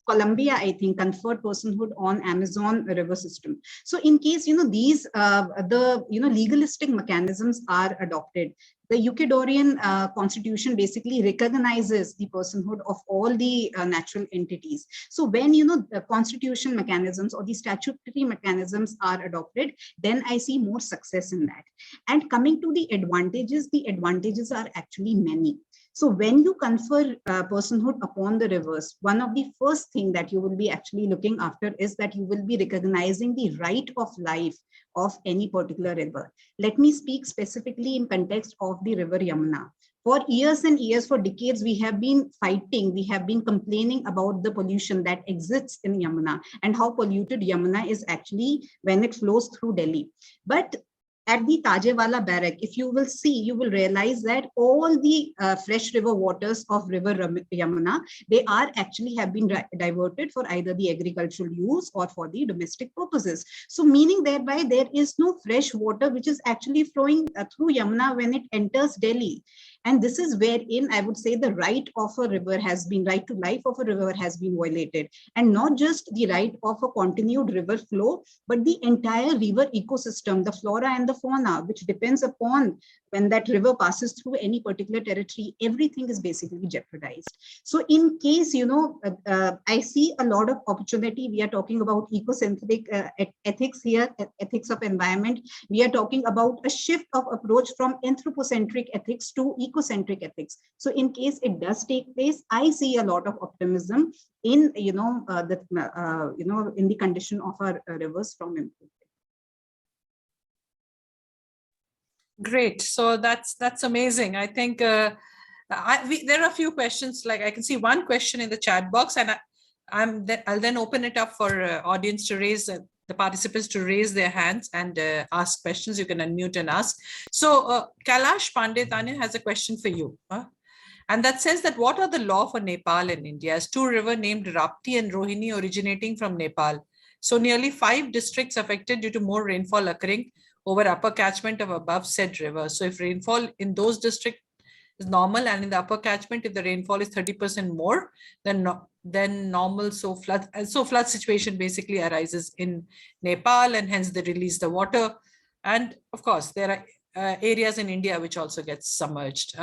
Colombia, I think, conferred personhood on Amazon river system. So in case, these, legalistic mechanisms are adopted, the Ecuadorian constitution basically recognizes the personhood of all the natural entities. So when, the constitution mechanisms or the statutory mechanisms are adopted, then I see more success in that. And coming to the advantages are actually many. So when you confer personhood upon the rivers, one of the first thing that you will be actually looking after is that you will be recognizing the right of life of any particular river. Let me speak specifically in context of the river Yamuna. For years and years, for decades, we have been fighting, we have been complaining about the pollution that exists in Yamuna and how polluted Yamuna is actually when it flows through Delhi. But at the Tajewala barrack, if you will see, you will realize that all the fresh river waters of river Yamuna, they are actually have been diverted for either the agricultural use or for the domestic purposes. So meaning thereby there is no fresh water which is actually flowing through Yamuna when it enters Delhi. And this is wherein I would say the right of a river has been, right to life of a river has been violated. And not just the right of a continued river flow, but the entire river ecosystem, the flora and the fauna, which depends upon when that river passes through any particular territory, everything is basically jeopardized. So in case, I see a lot of opportunity. We are talking about ecocentric ethics here, ethics of environment. We are talking about a shift of approach from anthropocentric ethics to ecocentric ethics. So in case it does take place, I see a lot of optimism in, in the condition of our rivers from improvement. Great. So that's amazing. I think there are a few questions. Like I can see one question in the chat box, and I'll then open it up for audience to raise the participants to raise their hands and ask questions. You can unmute and ask. So Kailash Pandey, Taniya has a question for you. And that says that what are the law for Nepal and India as two rivers named Rapti and Rohini originating from Nepal? So nearly 5 districts affected due to more rainfall occurring over upper catchment of above said river. So if rainfall in those districts is normal and in the upper catchment, if the rainfall is 30% more than normal, so flood situation basically arises in Nepal, and hence they release the water. And of course, there are areas in India which also get submerged.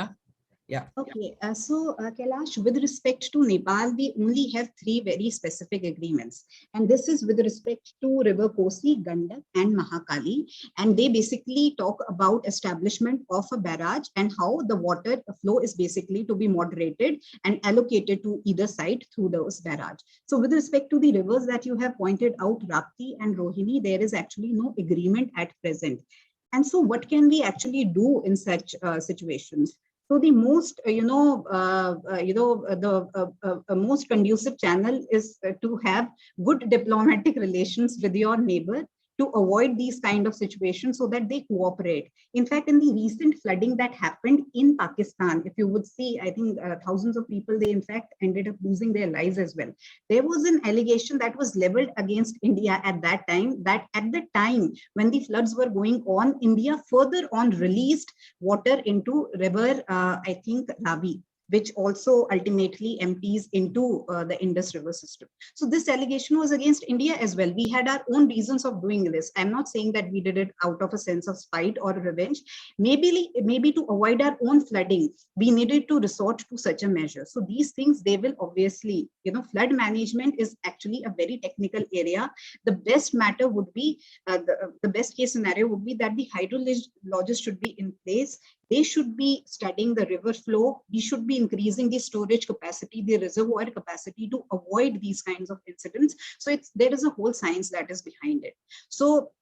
Yeah. Okay, so Kailash, with respect to Nepal, we only have 3 very specific agreements. And this is with respect to River Kosi, Gandak, and Mahakali. And they basically talk about establishment of a barrage and how the water flow is basically to be moderated and allocated to either side through those barrage. So with respect to the rivers that you have pointed out, Rapti and Rohini, there is actually no agreement at present. And so what can we actually do in such situations? So the most, most conducive channel is to have good diplomatic relations with your neighbor to avoid these kind of situations so that they cooperate. In fact, in the recent flooding that happened in Pakistan, if you would see, I think thousands of people, they in fact ended up losing their lives as well. There was an allegation that was leveled against India at that time, that at the time when the floods were going on, India further on released water into river, I think Ravi, which also ultimately empties into the Indus River system. So this allegation was against India as well. We had our own reasons of doing this. I'm not saying that we did it out of a sense of spite or revenge. Maybe to avoid our own flooding, we needed to resort to such a measure. So these things, they will obviously, flood management is actually a very technical area. The best matter would be, the best case scenario would be that the hydrologists should be in place. They should be studying the river flow. We should be increasing the storage capacity, the reservoir capacity to avoid these kinds of incidents. So there is a whole science that is behind it. So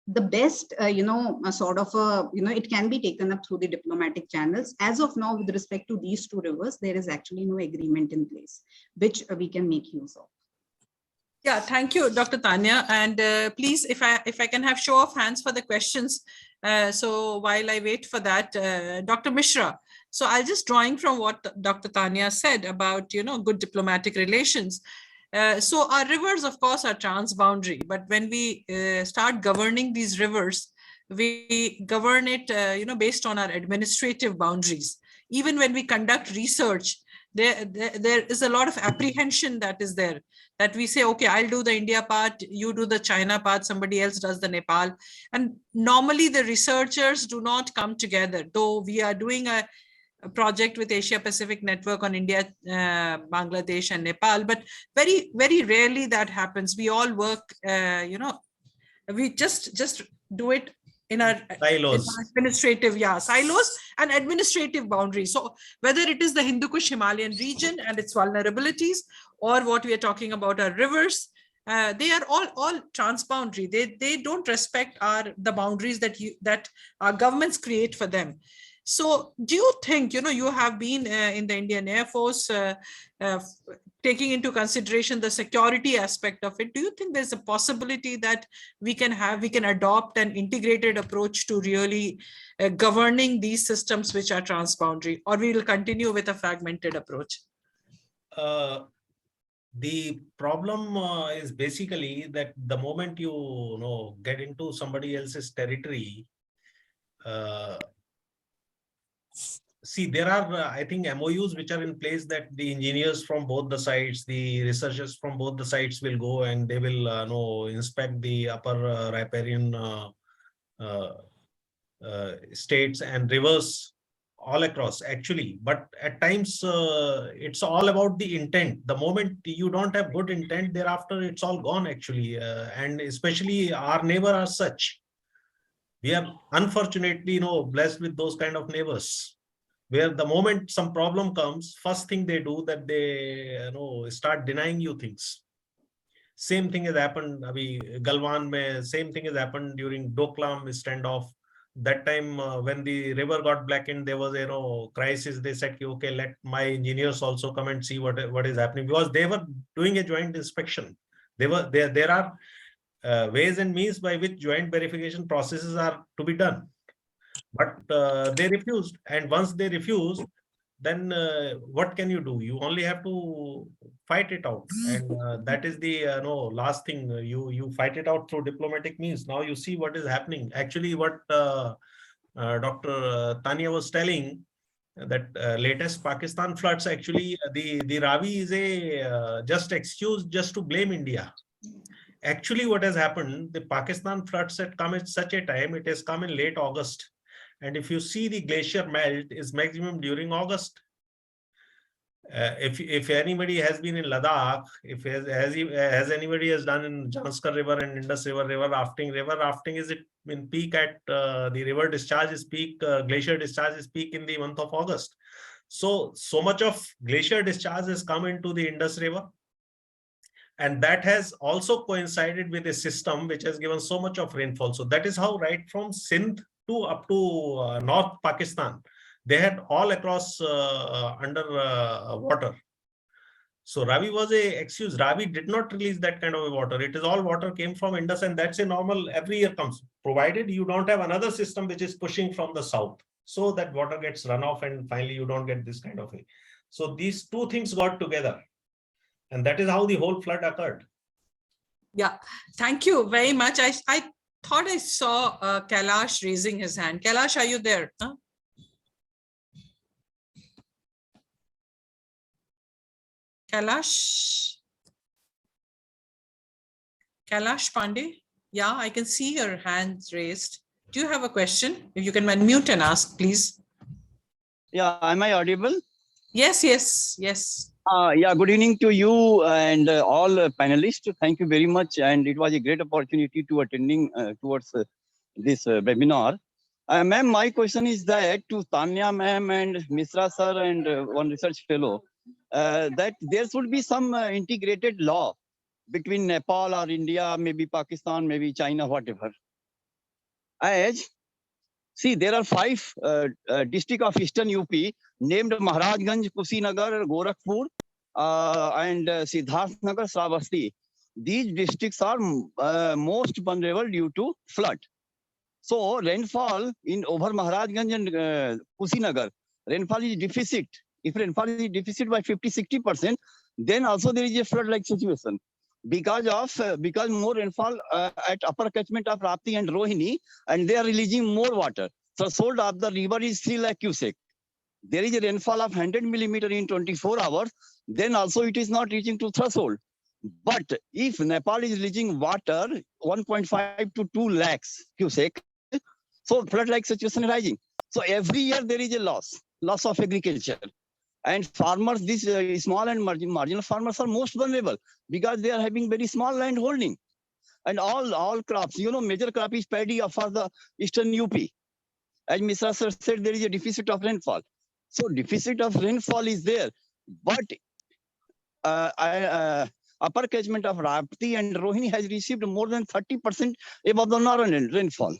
the best, it can be taken up through the diplomatic channels. As of now, with respect to these 2 rivers, there is actually no agreement in place, which we can make use of. Yeah, thank you, Dr. Taniya. And please, if I can have show of hands for the questions. So while I wait for that, Dr. Mishra. So I'll just drawing from what Dr. Taniya said about, good diplomatic relations. So our rivers, of course, are transboundary. But when we start governing these rivers, we govern it, based on our administrative boundaries. Even when we conduct research, there is a lot of apprehension that is there, that we say, okay, I'll do the India part, you do the China part, somebody else does the Nepal. And normally the researchers do not come together, though we are doing a project with Asia Pacific Network on India, Bangladesh and Nepal, but very, very rarely that happens. We all work, we just do it in our silos, administrative, silos and administrative boundaries. So whether it is the Hindu Kush Himalayan region and its vulnerabilities, or what we are talking about our rivers, they are all transboundary. They don't respect the boundaries that our governments create for them. So do you think, you have been in the Indian Air Force, taking into consideration the security aspect of it, do you think there's a possibility that we can adopt an integrated approach to really governing these systems which are transboundary, or we will continue with a fragmented approach? The problem is basically that the moment you get into somebody else's territory, see, there are, I think, MOUs which are in place that the engineers from both the sides, the researchers from both the sides will go and they will inspect the upper riparian states and rivers all across, actually. But at times, it's all about the intent. The moment you don't have good intent, thereafter, it's all gone, actually. And especially our neighbor are such. We are unfortunately, blessed with those kind of neighbors, where the moment some problem comes, first thing they do that they start denying you things. Same thing has happened, Galwan, same thing has happened during Doklam standoff. That time when the river got blackened, there was a crisis. They said, okay, let my engineers also come and see what is happening, because they were doing a joint inspection. There are ways and means by which joint verification processes are to be done. But they refused. And once they refused, then what can you do? You only have to fight it out. And that is the last thing. You fight it out through diplomatic means. Now you see what is happening. Actually, what Dr. Taniya was telling, that latest Pakistan floods, actually, the Ravi is a just excuse just to blame India. Actually, what has happened, the Pakistan floods had come at such a time, it has come in late August. And if you see, the glacier melt is maximum during August. If anybody has been in Ladakh, has anybody has done in Janskar River and Indus River rafting is it in peak at the river discharge is peak, glacier discharge is peak in the month of August. So much of glacier discharge has come into the Indus River. And that has also coincided with a system which has given so much of rainfall. So that is how right from Sindh to up to North Pakistan, they had all across under water. So Ravi was a excuse. Ravi did not release that kind of water. It is all water came from Indus, and that's a normal every year comes, provided you don't have another system which is pushing from the south. So that water gets run off and finally you don't get this kind of a. So these two things got together. And that is how the whole flood occurred. Yeah, thank you very much. I thought I saw Kailash raising his hand. Kailash, are you there? Huh? Kailash Pandey? Yeah, I can see your hands raised. Do you have a question? If you can unmute and ask, please. Yeah, am I audible? Yes. Yeah, good evening to you and all panelists. Thank you very much. And it was a great opportunity to attending towards this webinar. Ma'am, my question is that to Taniya ma'am and Mishra sir and one research fellow, that there should be some integrated law between Nepal or India, maybe Pakistan, maybe China, whatever. See, there are 5 districts of Eastern UP named Maharajganj, Kushinagar, Gorakhpur, and Siddharthnagar, Shravasti. These districts are most vulnerable due to flood. So rainfall in over Maharajganj and Kushinagar, rainfall is deficit. If rainfall is deficit by 50-60%, then also there is a flood-like situation. Because more rainfall at upper catchment of Rapti and Rohini, and they are releasing more water. Threshold of the river is 3 lakh cubic. there is a rainfall of 100 millimeter in 24 hours, then also it is not reaching to threshold. But if Nepal is reaching water 1.5 to 2 lakhs cubic, so flood-like situation rising. So every year there is a loss of agriculture. And farmers, these small and marginal farmers are most vulnerable because they are having very small land holding. And all crops, major crop is paddy for the eastern UP. As Mishra sir said, there is a deficit of rainfall. So deficit of rainfall is there. But upper catchment of Rapti and Rohini has received more than 30% above the normal rainfall.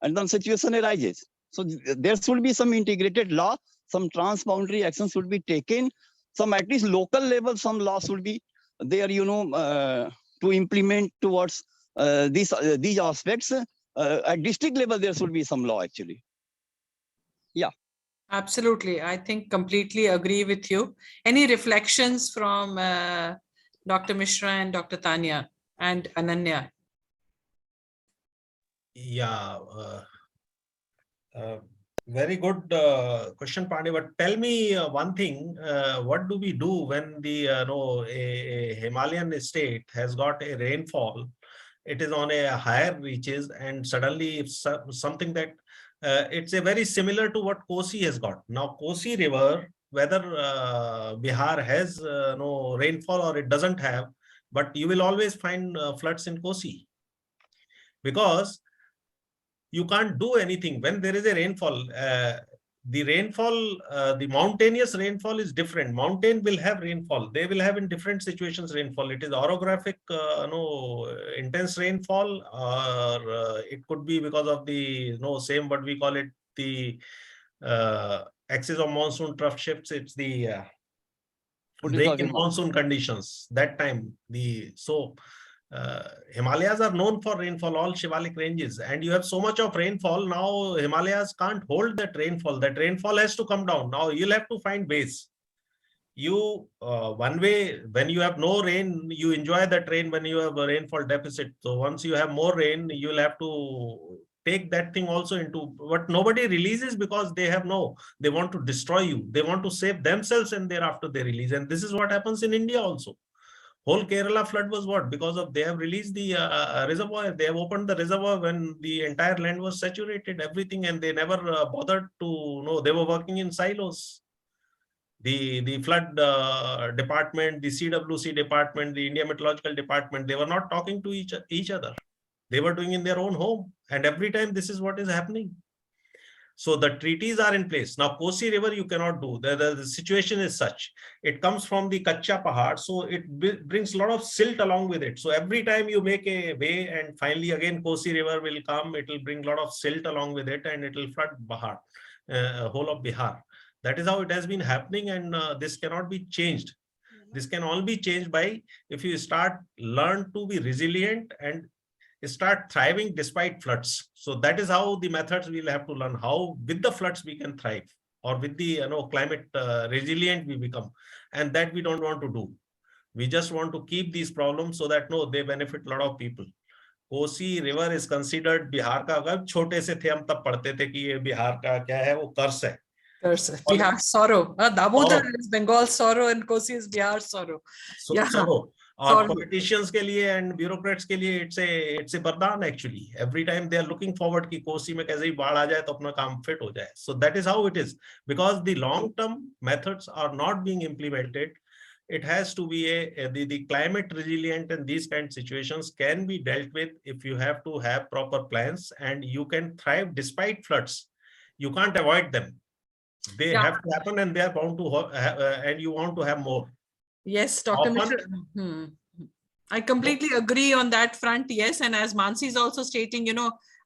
And then situation arises. So there should be some integrated law, some transboundary actions should be taken, some at least local level, some law should be there, to implement towards these aspects. At district level, there should be some law actually. Yeah. Absolutely. I think completely agree with you. Any reflections from Dr. Mishra and Dr. Taniya and Ananya? Yeah. Very good question, Pandey. But tell me one thing: what do we do when the a Himalayan state has got a rainfall? It is on a higher reaches, and suddenly if something that it's a very similar to what Kosi has got. Now, Kosi River, whether Bihar has no rainfall or it doesn't have, but you will always find floods in Kosi, because you can't do anything when there is a rainfall. The rainfall, the mountainous rainfall is different. Mountain will have rainfall. They will have in different situations rainfall. It is orographic, intense rainfall, or it could be because of the same what we call it, the axis of monsoon trough shifts. It's the break in monsoon conditions. That time Himalayas are known for rainfall, all Shivalik ranges, and you have so much of rainfall. Now Himalayas can't hold that rainfall. That rainfall has to come down. Now you'll have to find ways. One way, when you have no rain, you enjoy that rain when you have a rainfall deficit. So once you have more rain, you'll have to take that thing also into what nobody releases, because they want to destroy you. They want to save themselves, and thereafter they release. And this is what happens in India also. Whole Kerala flood was what? Because of they have released the reservoir. They have opened the reservoir when the entire land was saturated, everything, and they never bothered to know. They were working in silos. The flood department, the CWC department, the India Meteorological Department, they were not talking to each other. They were doing in their own home. And every time this is what is happening. So the treaties are in place. Now, Kosi River, you cannot do. The situation is such. It comes from the Kacha Pahad, so it brings a lot of silt along with it. So every time you make a way, and finally again Kosi River will come, it will bring a lot of silt along with it, and it will flood Bihar, whole of Bihar. That is how it has been happening, and this cannot be changed. This can only be changed by if you learn to be resilient and start thriving despite floods. So that is how the methods we'll have to learn, how with the floods we can thrive, or with the climate resilient we become. And that we don't want to do. We just want to keep these problems so that they benefit a lot of people. Kosi River is considered Bihar ka. अगर छोटे से थे हम तब पढ़ते थे कि ये बिहार का क्या है, वो कर्स है. Bihar sorrow. Damodar is Bengal sorrow and Kosi is Bihar sorrow. Sorrow. Or politicians के लिए and bureaucrats के लिए it's a वरदान actually. Every time they are looking forward कि कोसी में कैसे ही बाढ़ आ जाए तो अपना काम fit हो जाए. So that is how it is. Because the long-term methods are not being implemented, it has to be the climate resilient, and these kind of situations can be dealt with if you have to have proper plans, and you can thrive despite floods. You can't avoid them. They have to happen, and they are bound to and you want to have more. Yes, Dr. Mishra. I completely agree on that front. Yes, and as Mansi is also stating,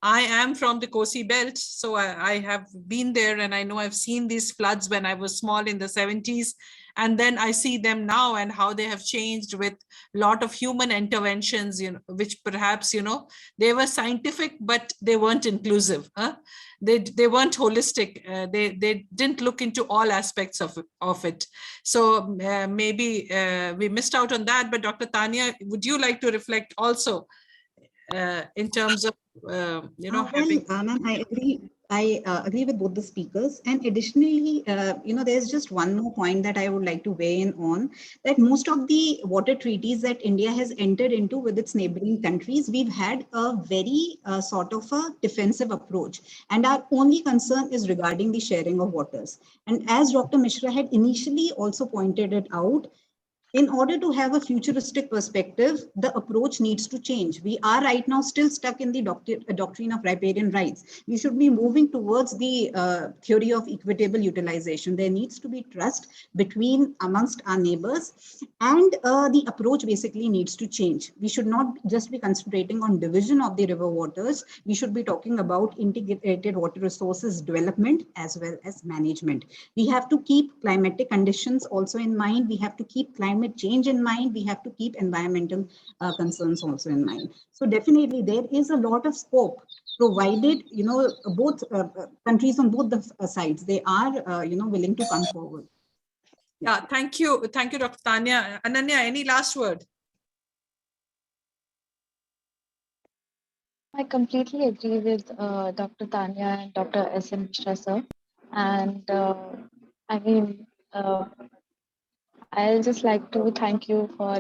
I am from the Kosi belt, so I have been there, and I know I've seen these floods when I was small in the 70s. And then I see them now and how they have changed with a lot of human interventions, which perhaps, they were scientific, but they weren't inclusive. They weren't holistic. They didn't look into all aspects of it. So maybe we missed out on that. But Dr. Taniya, would you like to reflect also in terms of, Ma'am, I agree. I agree with both the speakers. And additionally, there's just one more point that I would like to weigh in on, that most of the water treaties that India has entered into with its neighboring countries, we've had a very sort of a defensive approach. And our only concern is regarding the sharing of waters. And as Dr. Mishra had initially also pointed it out, in order to have a futuristic perspective, the approach needs to change. We are right now still stuck in the doctrine of riparian rights. We should be moving towards the theory of equitable utilization. There needs to be trust amongst our neighbors, and the approach basically needs to change. We should not just be concentrating on division of the river waters. We should be talking about integrated water resources development as well as management. We have to keep climatic conditions also in mind. We have to keep climate change in mind. We have to keep environmental concerns also in mind. So definitely there is a lot of scope, provided both countries on both the sides, they are willing to come forward. Yeah, thank you, Dr. Taniya. Ananya, any last word? I completely agree with Dr. Taniya and Dr. S.N. Mishra, sir. And I mean, I'll just like to thank you for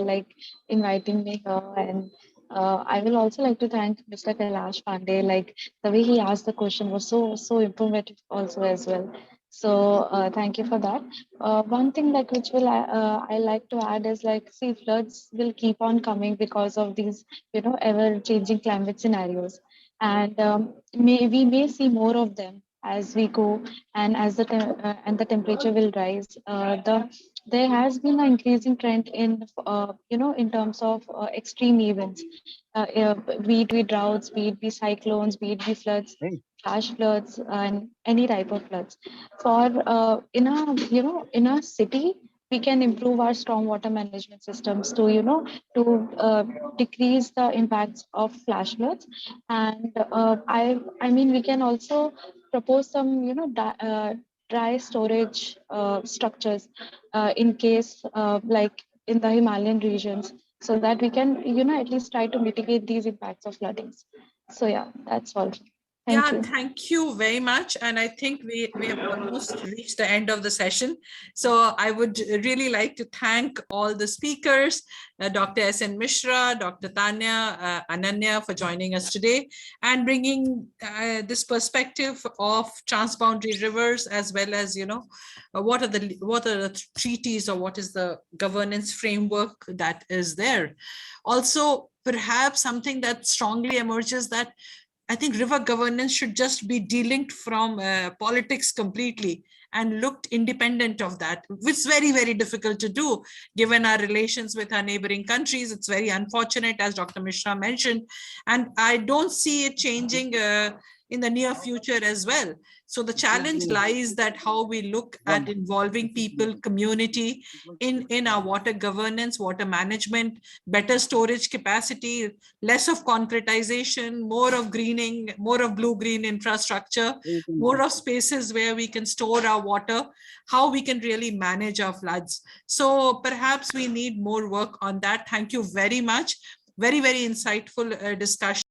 inviting me here, and I will also like to thank Mr. Kailash Pandey. Like the way he asked the question was so informative also as well. So thank you for that. One thing which will I like to add is see, floods will keep on coming because of these ever changing climate scenarios, and we may see more of them as we go, and as the temperature will rise. There has been an increasing trend in in terms of extreme events, be it be droughts, be it be cyclones, be it be floods, flash floods, and any type of floods. For in a city, we can improve our stormwater management systems to decrease the impacts of flash floods. And I mean, we can also propose some dry storage structures in case like in the Himalayan regions, so that we can at least try to mitigate these impacts of floodings. So yeah, that's all. Thank you. Thank you very much. And I think we have almost reached the end of the session. So I would really like to thank all the speakers, Dr. S.N. Mishra, Dr. Taniya, Ananya, for joining us today and bringing this perspective of transboundary rivers, as well as, what are the treaties, or what is the governance framework that is there. Also, perhaps something that strongly emerges, that I think river governance should just be delinked from politics completely and looked independent of that, which is very, very difficult to do given our relations with our neighboring countries. It's very unfortunate, as Dr. Mishra mentioned, and I don't see it changing in the near future as well. So the challenge lies that how we look at involving people, community in our water governance, water management, better storage capacity, less of concretization, more of greening, more of blue-green infrastructure, more of spaces where we can store our water, how we can really manage our floods. So perhaps we need more work on that. Thank you very much. Very, very insightful discussion.